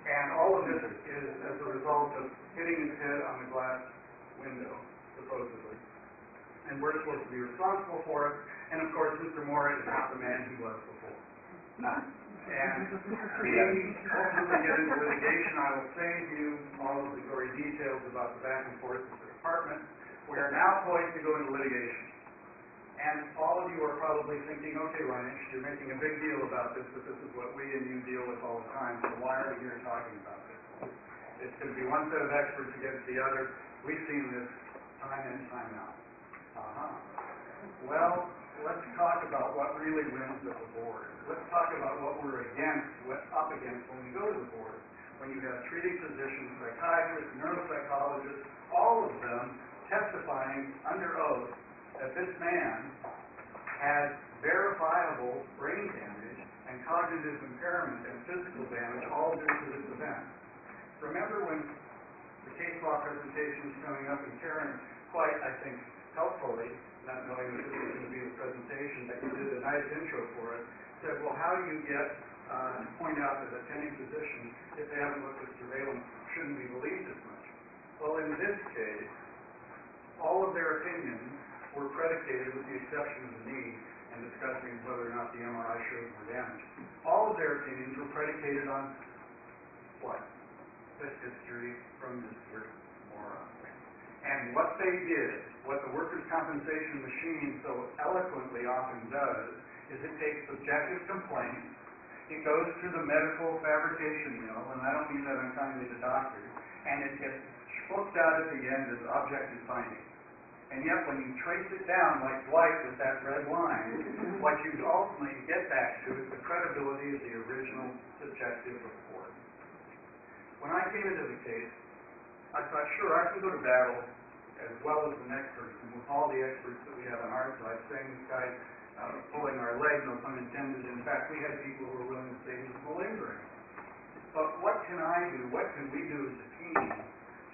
And all of this is as a result of hitting his head on the glass window, supposedly. And we're supposed to be responsible for it. And of course, Mr. Moore is not the man he was before. And we ultimately get into litigation. I will save you all of the gory details about the back and forth with the department. We are now poised to go into litigation. And all of you are probably thinking, okay, Ryan, you're making a big deal about this, but this is what we and you deal with all the time, so why are we here talking about this? It's going to be one set of experts against the other. We've seen this time in, time out. Well, let's talk about what really wins at the board. Let's talk about what we're against, what's up against when we go to the board. When you have treating physicians, psychiatrists, neuropsychologists, all of them testifying under oath that this man has verifiable brain damage and cognitive impairment and physical damage all due to this event. Remember when the case law presentation was coming up and Karen, quite, I think, helpfully, not knowing that this was going to be the presentation, that you did a nice intro for it, said, well, how do you get point out that attending physicians, if they haven't looked at surveillance, shouldn't be believed as much? Well, in this case, all of their opinions were predicated, with the exception of the knee, and discussing whether or not the MRI showed more damage. All of their opinions were predicated on what? This history from Mr. Moore. And what they did, what the workers' compensation machine so eloquently often does, is it takes subjective complaints, it goes through the medical fabrication mill, and I don't mean that unkindly to doctors, and it gets booked out at the end as objective findings. And yet when you trace it down like Dwight with that red line, what you ultimately get back to is the credibility of the original subjective report. When I came into the case, I thought, sure, I can go to battle as well as the next person with all the experts that we have on our side, saying this guy's pulling our leg, no pun intended. In fact, we had people who were willing to say he was malingering. But what can I do, what can we do as a team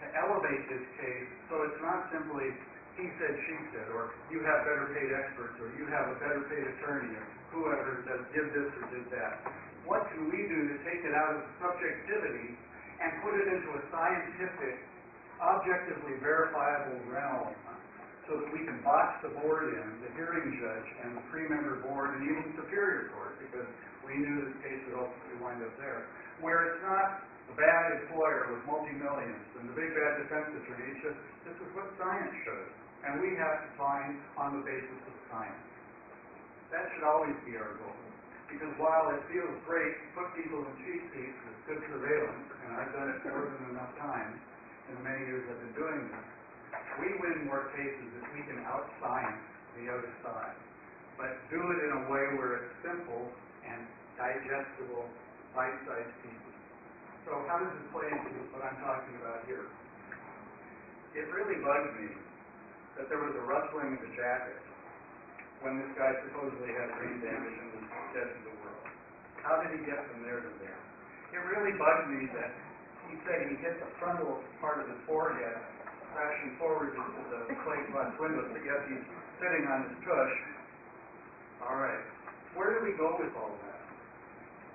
to elevate this case so it's not simply he said, she said, or you have better paid experts, or you have a better paid attorney, or whoever did this or did that. What can we do to take it out of subjectivity and put it into a scientific, objectively verifiable realm so that we can box the board in, the hearing judge and the three-member board and even Superior Court, because we knew this case would ultimately wind up there, where it's not the bad employer with multi-millions and the big bad defense attorney. It's just, this is what science shows. And we have to find on the basis of science. That should always be our goal. Because while it feels great to put people in cheap seats with good surveillance, and I've done it more than enough times in the many years I've been doing this, we win more cases if we can out-science the other side. But do it in a way where it's simple and digestible, bite-sized pieces. So how does this play into what I'm talking about here? It really bugged me that there was a rustling of the jacket when this guy supposedly had brain damage and was dead to the world. How did he get from there to there? It really bugged me that he said he hit the frontal part of his forehead, crashing forward into the plate glass window, but yet he's sitting on his tush. All right, where do we go with all that?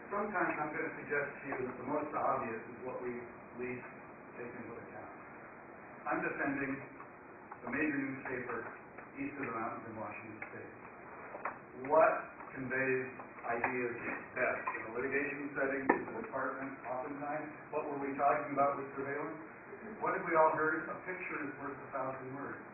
Sometimes I'm going to suggest to you that the most obvious is what we least take into account. I'm defending the major newspaper east of the mountains in Washington State. What conveys ideas best? In a litigation setting, in the department, oftentimes, what were we talking about with surveillance? What have we all heard? A picture is worth 1,000 words.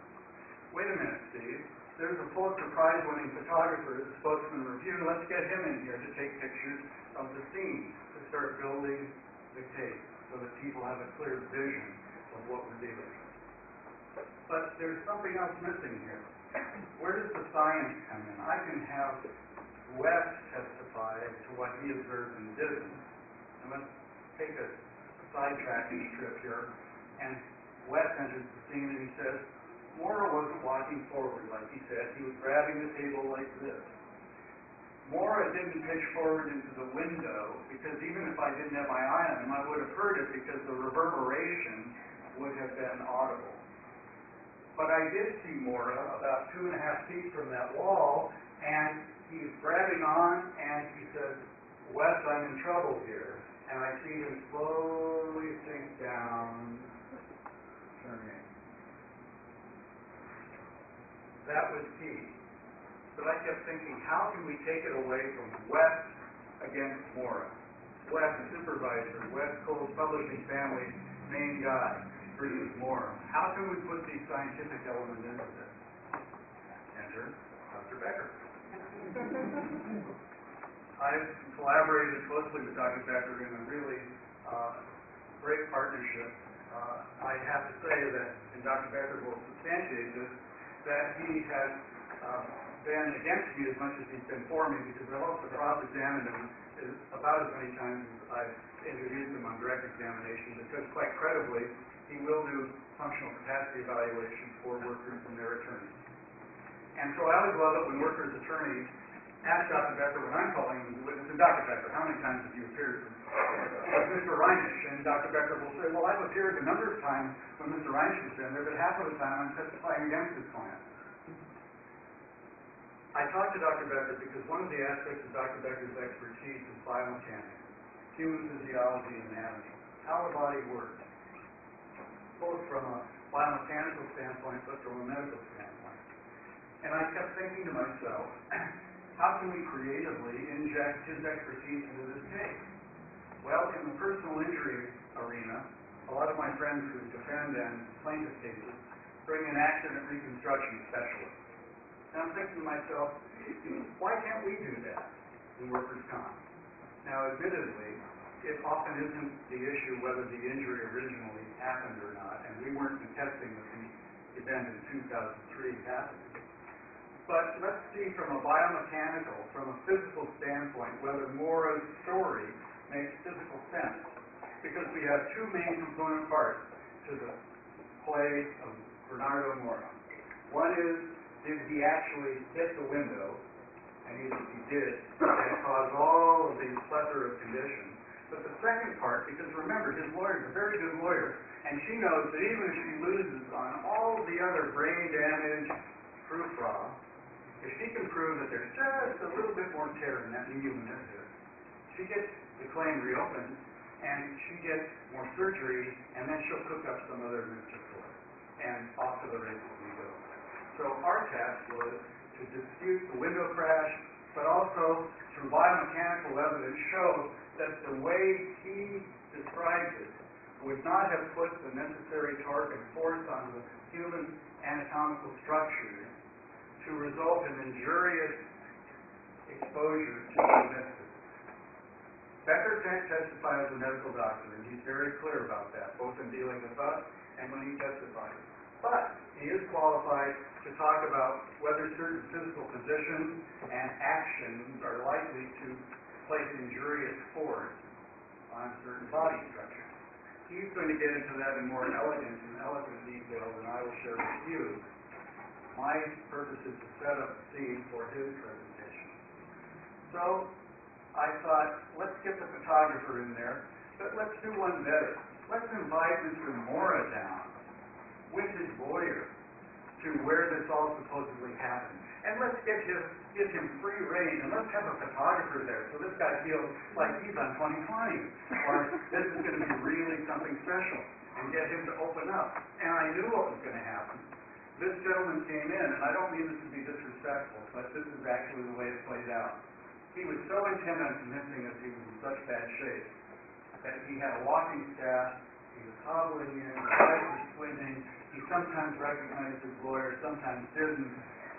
Wait a minute, Steve. There's a Pulitzer Prize-winning photographer, the Spokesman Review. Let's get him in here to take pictures of the scene, to start building the case, so that people have a clear vision of what we're dealing with. But there's something else missing here. Where does the science come in? I can have Wes testify to what he observed and didn't. And let's take a sidetracking trip here. And Wes enters the scene and he says, Maura wasn't walking forward like he said. He was grabbing the table like this. Maura didn't pitch forward into the window because even if I didn't have my eye on him, I would have heard it because the reverberation would have been audible. But I did see Maura about 2.5 feet from that wall, and he's grabbing on, and he says, Wes, I'm in trouble here. And I see him slowly sink down, turning. That was key. But I kept thinking, how can we take it away from Wes against Maura? Wes, supervisor, Wes Cole's publishing family, main guy, versus Maura. How can we put these scientific elements into this? Enter Dr. Becker. I've collaborated closely with Dr. Becker in a really great partnership. I have to say that, and Dr. Becker will substantiate this, that he has been against me as much as he's been for me, because I've also cross-examined him about as many times as I've introduced him on direct examination, because quite credibly, he will do functional capacity evaluations for workers and their attorneys. And so I always love it when workers' attorneys ask Dr. Becker when I'm calling him as a witness, and Dr. Becker, how many times have you appeared with Mr. Reinisch? And Dr. Becker will say, well, I've appeared a number of times when Mr. Reinisch has been there, but half of the time I'm testifying against his client. I talked to Dr. Becker because one of the aspects of Dr. Becker's expertise is biomechanics, human physiology and anatomy, how the body works, both from a biomechanical standpoint, but from a medical standpoint. And I kept thinking to myself, how can we creatively inject his expertise into this case? Well, in the personal injury arena, a lot of my friends who defend and plaintiff cases bring in accident reconstruction specialists. And I'm thinking to myself, why can't we do that in workers' comp? Now, admittedly, it often isn't the issue whether the injury originally happened or not, and we weren't contesting that the event in 2003 happened. But let's see from a biomechanical, from a physical standpoint, whether Maura's story makes physical sense. Because we have two main component parts to the play of Bernardo Maura. One is, did he actually hit the window? And either he did, and it caused all of these plethora of conditions. But the second part, because remember, his lawyer's a very good lawyer, and she knows that even if she loses on all the other brain damage, proof raw, if she can prove that there's just a little bit more tear in that medium meniscus, she gets the claim reopened, and she gets more surgery, and then she'll cook up some other mixture for it. And off to the races we go. So our task was to dispute the window crash, but also, through biomechanical evidence, show that the way he described it would not have put the necessary torque and force on the human anatomical structure to result in injurious exposure to the meniscus. Becker can't testify as a medical doctor, and he's very clear about that, both in dealing with us and when he testifies. But he is qualified to talk about whether certain physical positions and actions are likely to place injurious force on certain body structures. He's going to get into that in more elegant and eloquent detail than I will share with you. My purpose is to set up the scene for his presentation. So I thought, let's get the photographer in there, but let's do one better. Let's invite Mr. Mora down with his lawyer to where this all supposedly happened. And let's give him free rein, and let's have a photographer there so this guy feels like he's on 20/20, or this is going to be really something special, and get him to open up. And I knew what was going to happen. This gentleman came in, and I don't mean this to be disrespectful, but this is actually the way it played out. He was so intent on convincing us he was in such bad shape that he had a walking staff, he was hobbling in, his eyes were squinting, he sometimes recognized his lawyer, sometimes didn't.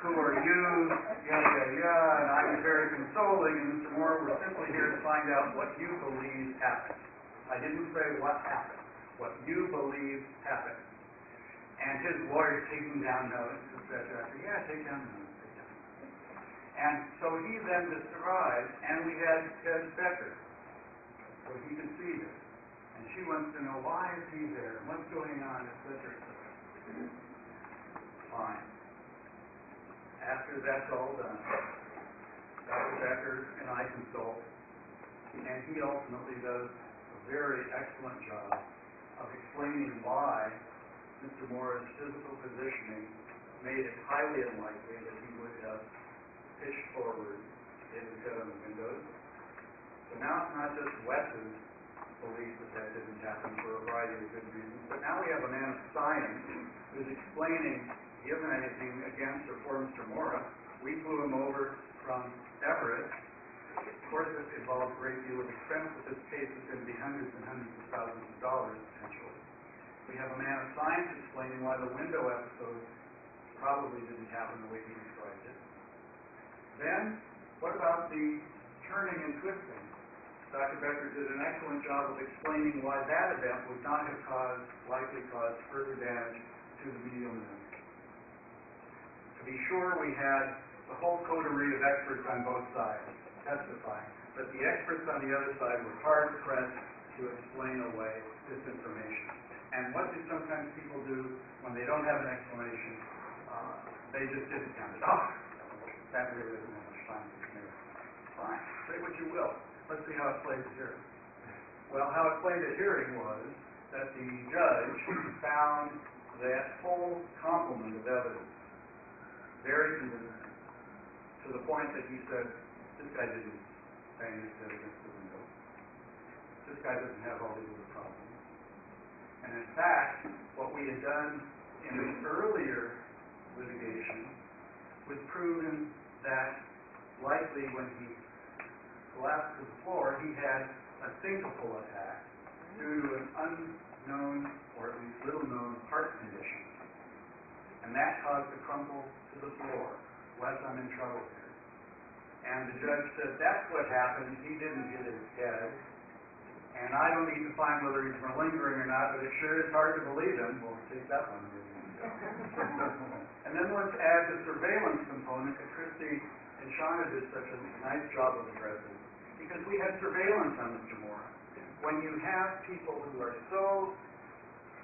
Who are you? Yeah, and I was very consoling, and Mr. Moore, we're simply here to find out what you believe happened. I didn't say what happened, what you believe happened. And his lawyer's taking down notes, etc. I said, yeah, take down notes, take down notes. And so he then described, and we had Ted Becker, so he could see this. And she wants to know, why is he there, and what's going on, etc., etc. Fine. After that's all done, Dr. Becker and I consult, and he ultimately does a very excellent job of explaining why Mr. Moore's physical positioning made it highly unlikely that he would have pitched forward in his head on the windows. So now it's not just Wes's belief that didn't happen for a variety of good reasons, but now we have a man of science who's explaining he isn't anything against or for Mr. Mora. We flew him over from Everett. Of course, it involved a great deal of expense, but this case is going to be hundreds and hundreds of thousands of dollars potentially. We have a man of science explaining why the window episode probably didn't happen the way he described it. Then, what about the turning and twisting? Dr. Becker did an excellent job of explaining why that event would not have likely caused further damage to the medial nerve. To be sure, we had the whole coterie of experts on both sides testifying, but the experts on the other side were hard-pressed to explain away this information. And what do sometimes people do when they don't have an explanation? They just discount it. Oh, that really doesn't have much time to me. Fine, say what you will. Let's see how it plays at hearing. Well, how it played at hearing was that the judge found that whole complement of evidence very convincing, to the point that he said, this guy didn't bang his head against the window. This guy doesn't have all these other problems. And in fact, what we had done in the earlier litigation was proven that likely when he collapsed to the floor, he had a syncopal attack due to an unknown, or at least little-known, heart condition. And that caused the crumple to the floor. Wes, I'm in trouble here. And the judge said, that's what happened. He didn't hit his head. And I don't need to find whether he's malingering or not, but it sure is hard to believe him. We'll take that one. And then let's add the surveillance component that Christy and Shauna did such a nice job of addressing. Because we had surveillance on Mr. Moore. When you have people who are so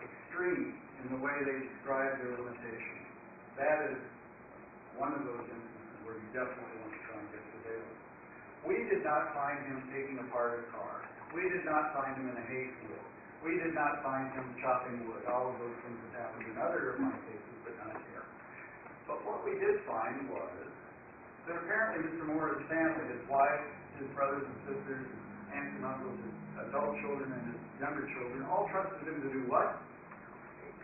extreme in the way they describe their limitations, that is one of those instances where you definitely want to try and get surveillance. We did not find him taking apart a car. We did not find him in a hayfield. We did not find him chopping wood. All of those things have happened in other of my cases, but not here. But what we did find was that apparently Mr. Moore's family, his wife, his brothers and sisters, aunts and uncles, his adult children and his younger children, all trusted him to do what?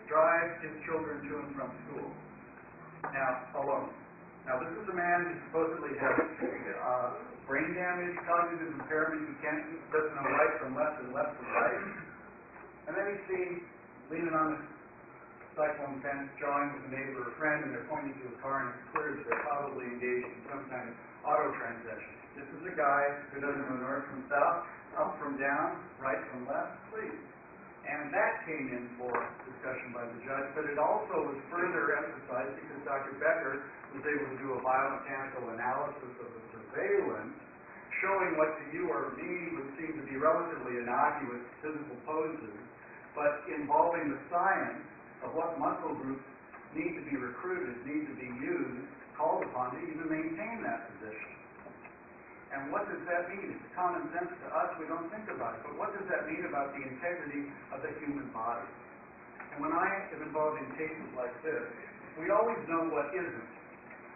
Drive his children to and from school. Now, alone. Now, this is a man who supposedly has brain damage, cognitive impairment, he doesn't know right from left and left from right. And then he's seen leaning on the cyclone fence, jawing with a neighbor or friend, and they're pointing to a car, and it's clear that they're probably engaged in some kind of auto transaction. This is a guy who doesn't know north from south, up from down, right from left, please. And that came in for discussion by the judge, but it also was further emphasized because Dr. Becker was able to do a biomechanical analysis of the surveillance, showing what to you or me would seem to be relatively innocuous physical poses, but involving the science of what muscle groups need to be recruited, need to be used, called upon to even maintain that position. And what does that mean? It's common sense to us, we don't think about it, but what does that mean about the integrity of the human body? And when I am involved in cases like this, we always know what isn't.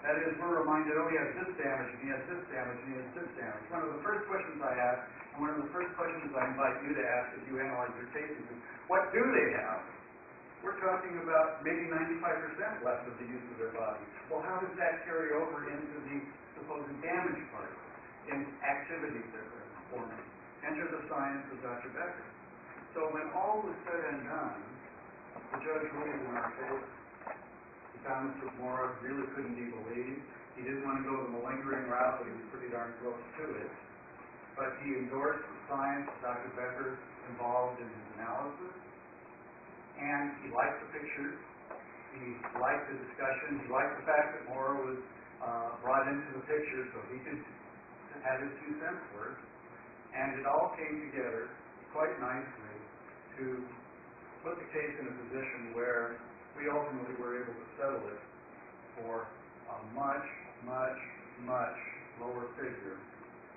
That is, we're reminded, oh, he has this damage, and he has this damage, and he has this damage. One of the first questions I ask, and one of the first questions I invite you to ask as you analyze your cases is, what do they have? We're talking about maybe 95% less of the use of their body. Well, how does that carry over into the supposed damage part? In activities that they're performing. Enter the science of Dr. Becker. So when all was said and done, the judge ruled in our favor. He found Mr. Mora really couldn't be believed. He didn't want to go the malingering route, but he was pretty darn close to it. But he endorsed the science of Dr. Becker involved in his analysis. And he liked the pictures. He liked the discussion. He liked the fact that Mora was brought into the picture so he could had his 2 cents worth, and it all came together quite nicely to put the case in a position where we ultimately were able to settle it for a much, much, much lower figure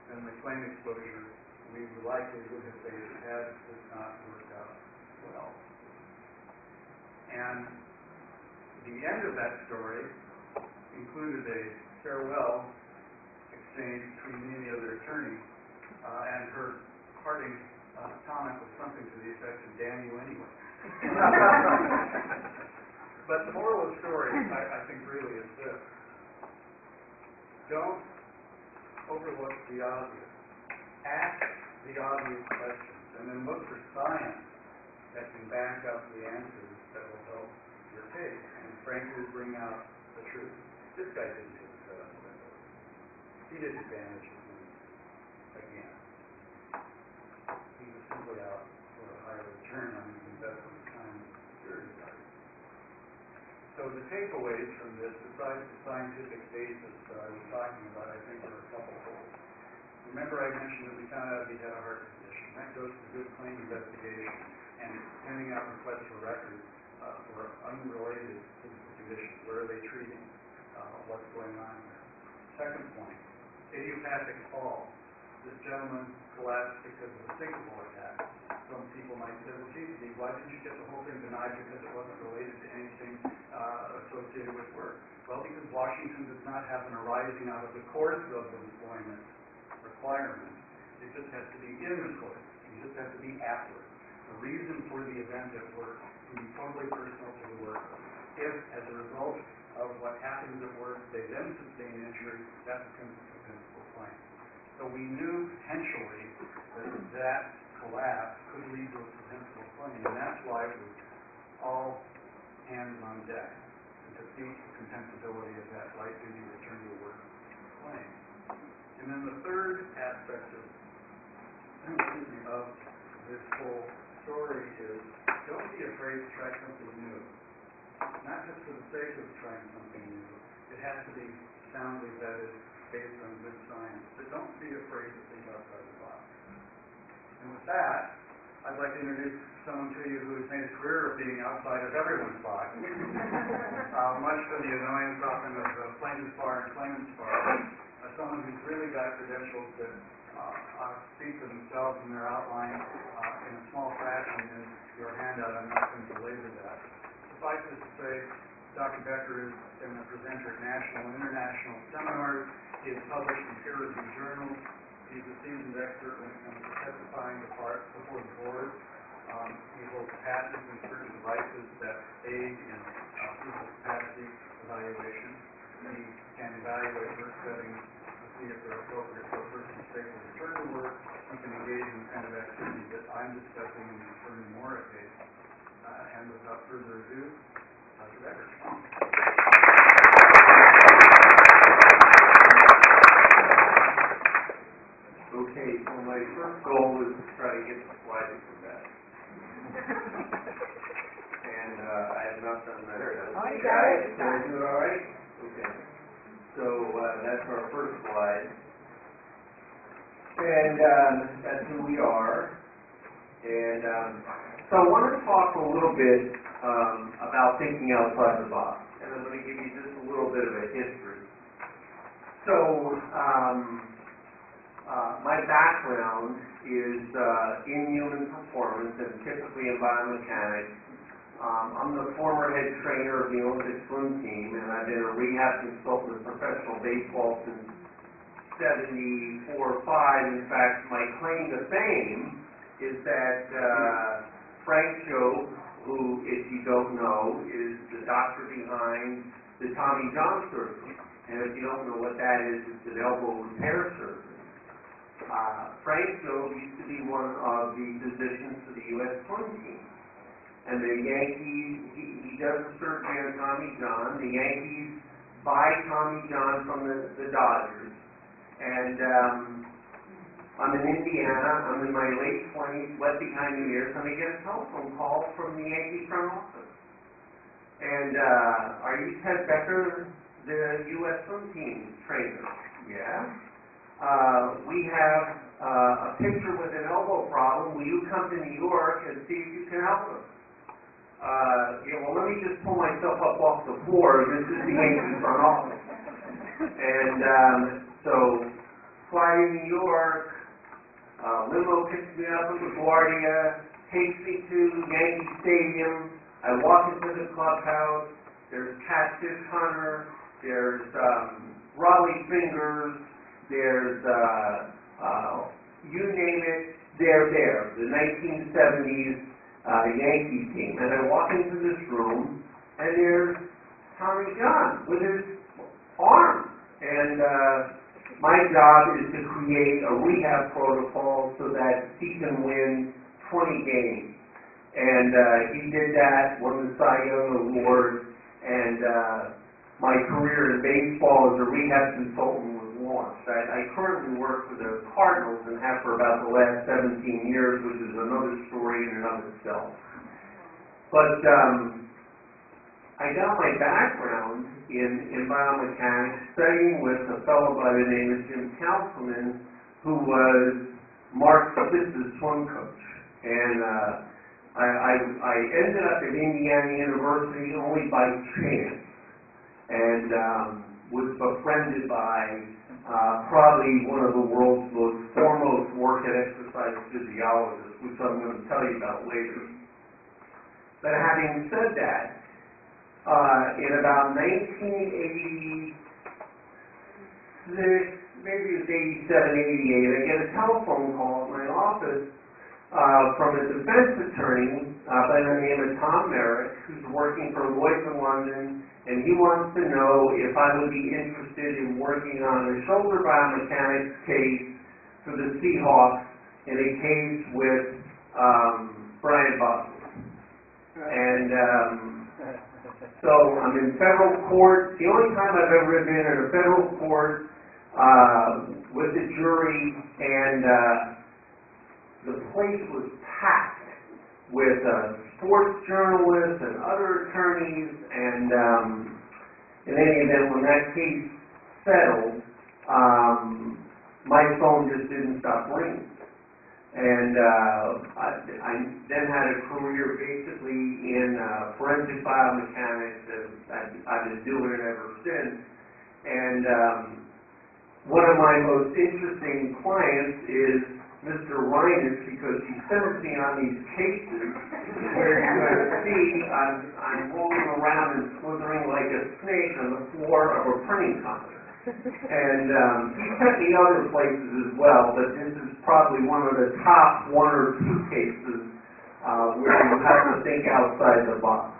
than the claim exposure we likely would have faced had this not worked out well. And the end of that story included a farewell exchange between me and the other attorney, and her parting comment was something to the effect of, damn you anyway. But the moral of the story, I think, really is this. Don't overlook the obvious. Ask the obvious questions, and then look for science that can back up the answers that will help your case, and frankly bring out the truth. This guy didn't do it. He didn't damage his knees again. He was simply out for a higher return on his investment of time and security guard. So the takeaways from this, besides the scientific basis that I was talking about, I think are a couple fold. Remember I mentioned that we found out he had a heart condition. That goes to good claim investigation and sending out requests for records for unrelated physical conditions. Where are they treating? What's going on there? Second point. Idiopathic fall. This gentleman collapsed because of a syncopal attack. Some people might say, well, geez, why didn't you get the whole thing denied because it wasn't related to anything associated with work? Well, because Washington does not have an arising out of the course of employment requirement. It just has to be in the course. You just have to be at work. The reason for the event at work can be totally personal to the work. If, as a result of what happens at work, they then sustain injury, that becomes a compensable claim. So we knew potentially that collapse could lead to a compensable claim, and that's why it was all hands on deck to defeat the compensability of that light duty return to work claim. And then the third aspect of this whole story is don't be afraid to try something new. Not just for the sake of trying something new. It has to be soundly vetted based on good science. But don't be afraid to think outside the box. And with that, I'd like to introduce someone to you who has made a career of being outside of everyone's box. Much to the annoyance often of plaintiff's bar and claimant's bar. Someone who's really got credentials that speak for themselves in their outline in a small fraction in your handout. I'm not going to belabor that. Suffice it to say, Dr. Becker has been a presenter at national and international seminars. He has published in peer-reviewed journals. He's a seasoned expert when it comes to testifying before the board. He holds patents in certain devices that aid in physical capacity evaluation. He can evaluate work settings to see if they're appropriate for a person to safely return to work. He can engage in the kind of activity that I'm discussing in the Attorney Mora case. And without further ado, Dr. Becker. I have not done that. Hi, Guys, guys. did I do it all right? Okay. So, that's our first slide. And, that's who we are. And, so I want to talk a little bit, about thinking outside the box. And I'm going to give you just a little bit of a history. So, my background is in human performance and typically in biomechanics. I'm the former head trainer of the Olympic swim team, and I've been a rehab consultant in professional baseball since 74 or 5. In fact, my claim to fame is that Frank Jobe, who, if you don't know, is the doctor behind the Tommy John surgery. And if you don't know what that is, it's an elbow repair surgery. Frank Jobe used to be one of the physicians for the U.S. swim team. And the Yankees, he does the surgery on Tommy John. The Yankees buy Tommy John from the Dodgers. And I'm in Indiana. I'm in my late 20s, left behind the years, and I get a telephone call from the Yankee front office. And are you Ted Becker, the U.S. swim team trainer? Yeah. We have a pitcher with an elbow problem. Will you come to New York and see if you can help us? Yeah, well, let me just pull myself up off the floor. This is the Yankee front office. And so, fly to New York, limo picks me up at LaGuardia, takes me to Yankee Stadium. I walk into the clubhouse. There's Catfish Hunter. There's Raleigh Fingers. There's, you name it, they're there. The 1970s Yankee team. And I walk into this room, and there's Tommy John with his arm. And my job is to create a rehab protocol so that he can win 20 games. And he did that, won the Cy Young Award, and my career in baseball as a rehab consultant was launched. I currently work for the Cardinals and have for about the last 17 years, which is another story in and of itself. But I got my background in biomechanics studying with a fellow by the name of Jim Councilman, who was Mark Spitz's swim coach. And I ended up at Indiana University only by chance, and was befriended by probably one of the world's most foremost work and exercise physiologists, which I'm going to tell you about later. But having said that, in about 1986, maybe it was 87, 88, I get a telephone call at my office from a defense attorney by the name of Tom Merrick, who's working for Lloyd's in London, and he wants to know if I would be interested in working on a shoulder biomechanics case for the Seahawks in a case with Brian Bosworth. And so I'm in federal court. The only time I've ever been in a federal court with the jury, and the place was packed with sports journalists and other attorneys, and in any event, when that case settled, my phone just didn't stop ringing. And I then had a career basically in forensic biomechanics, and I've been doing it ever since. And one of my most interesting clients is Mr. Reines, because he sends me on these cases where you see I'm rolling around and slithering like a snake on the floor of a printing company. And he sent me other places as well, but this is probably one of the top 1 or 2 cases where you have to think outside the box.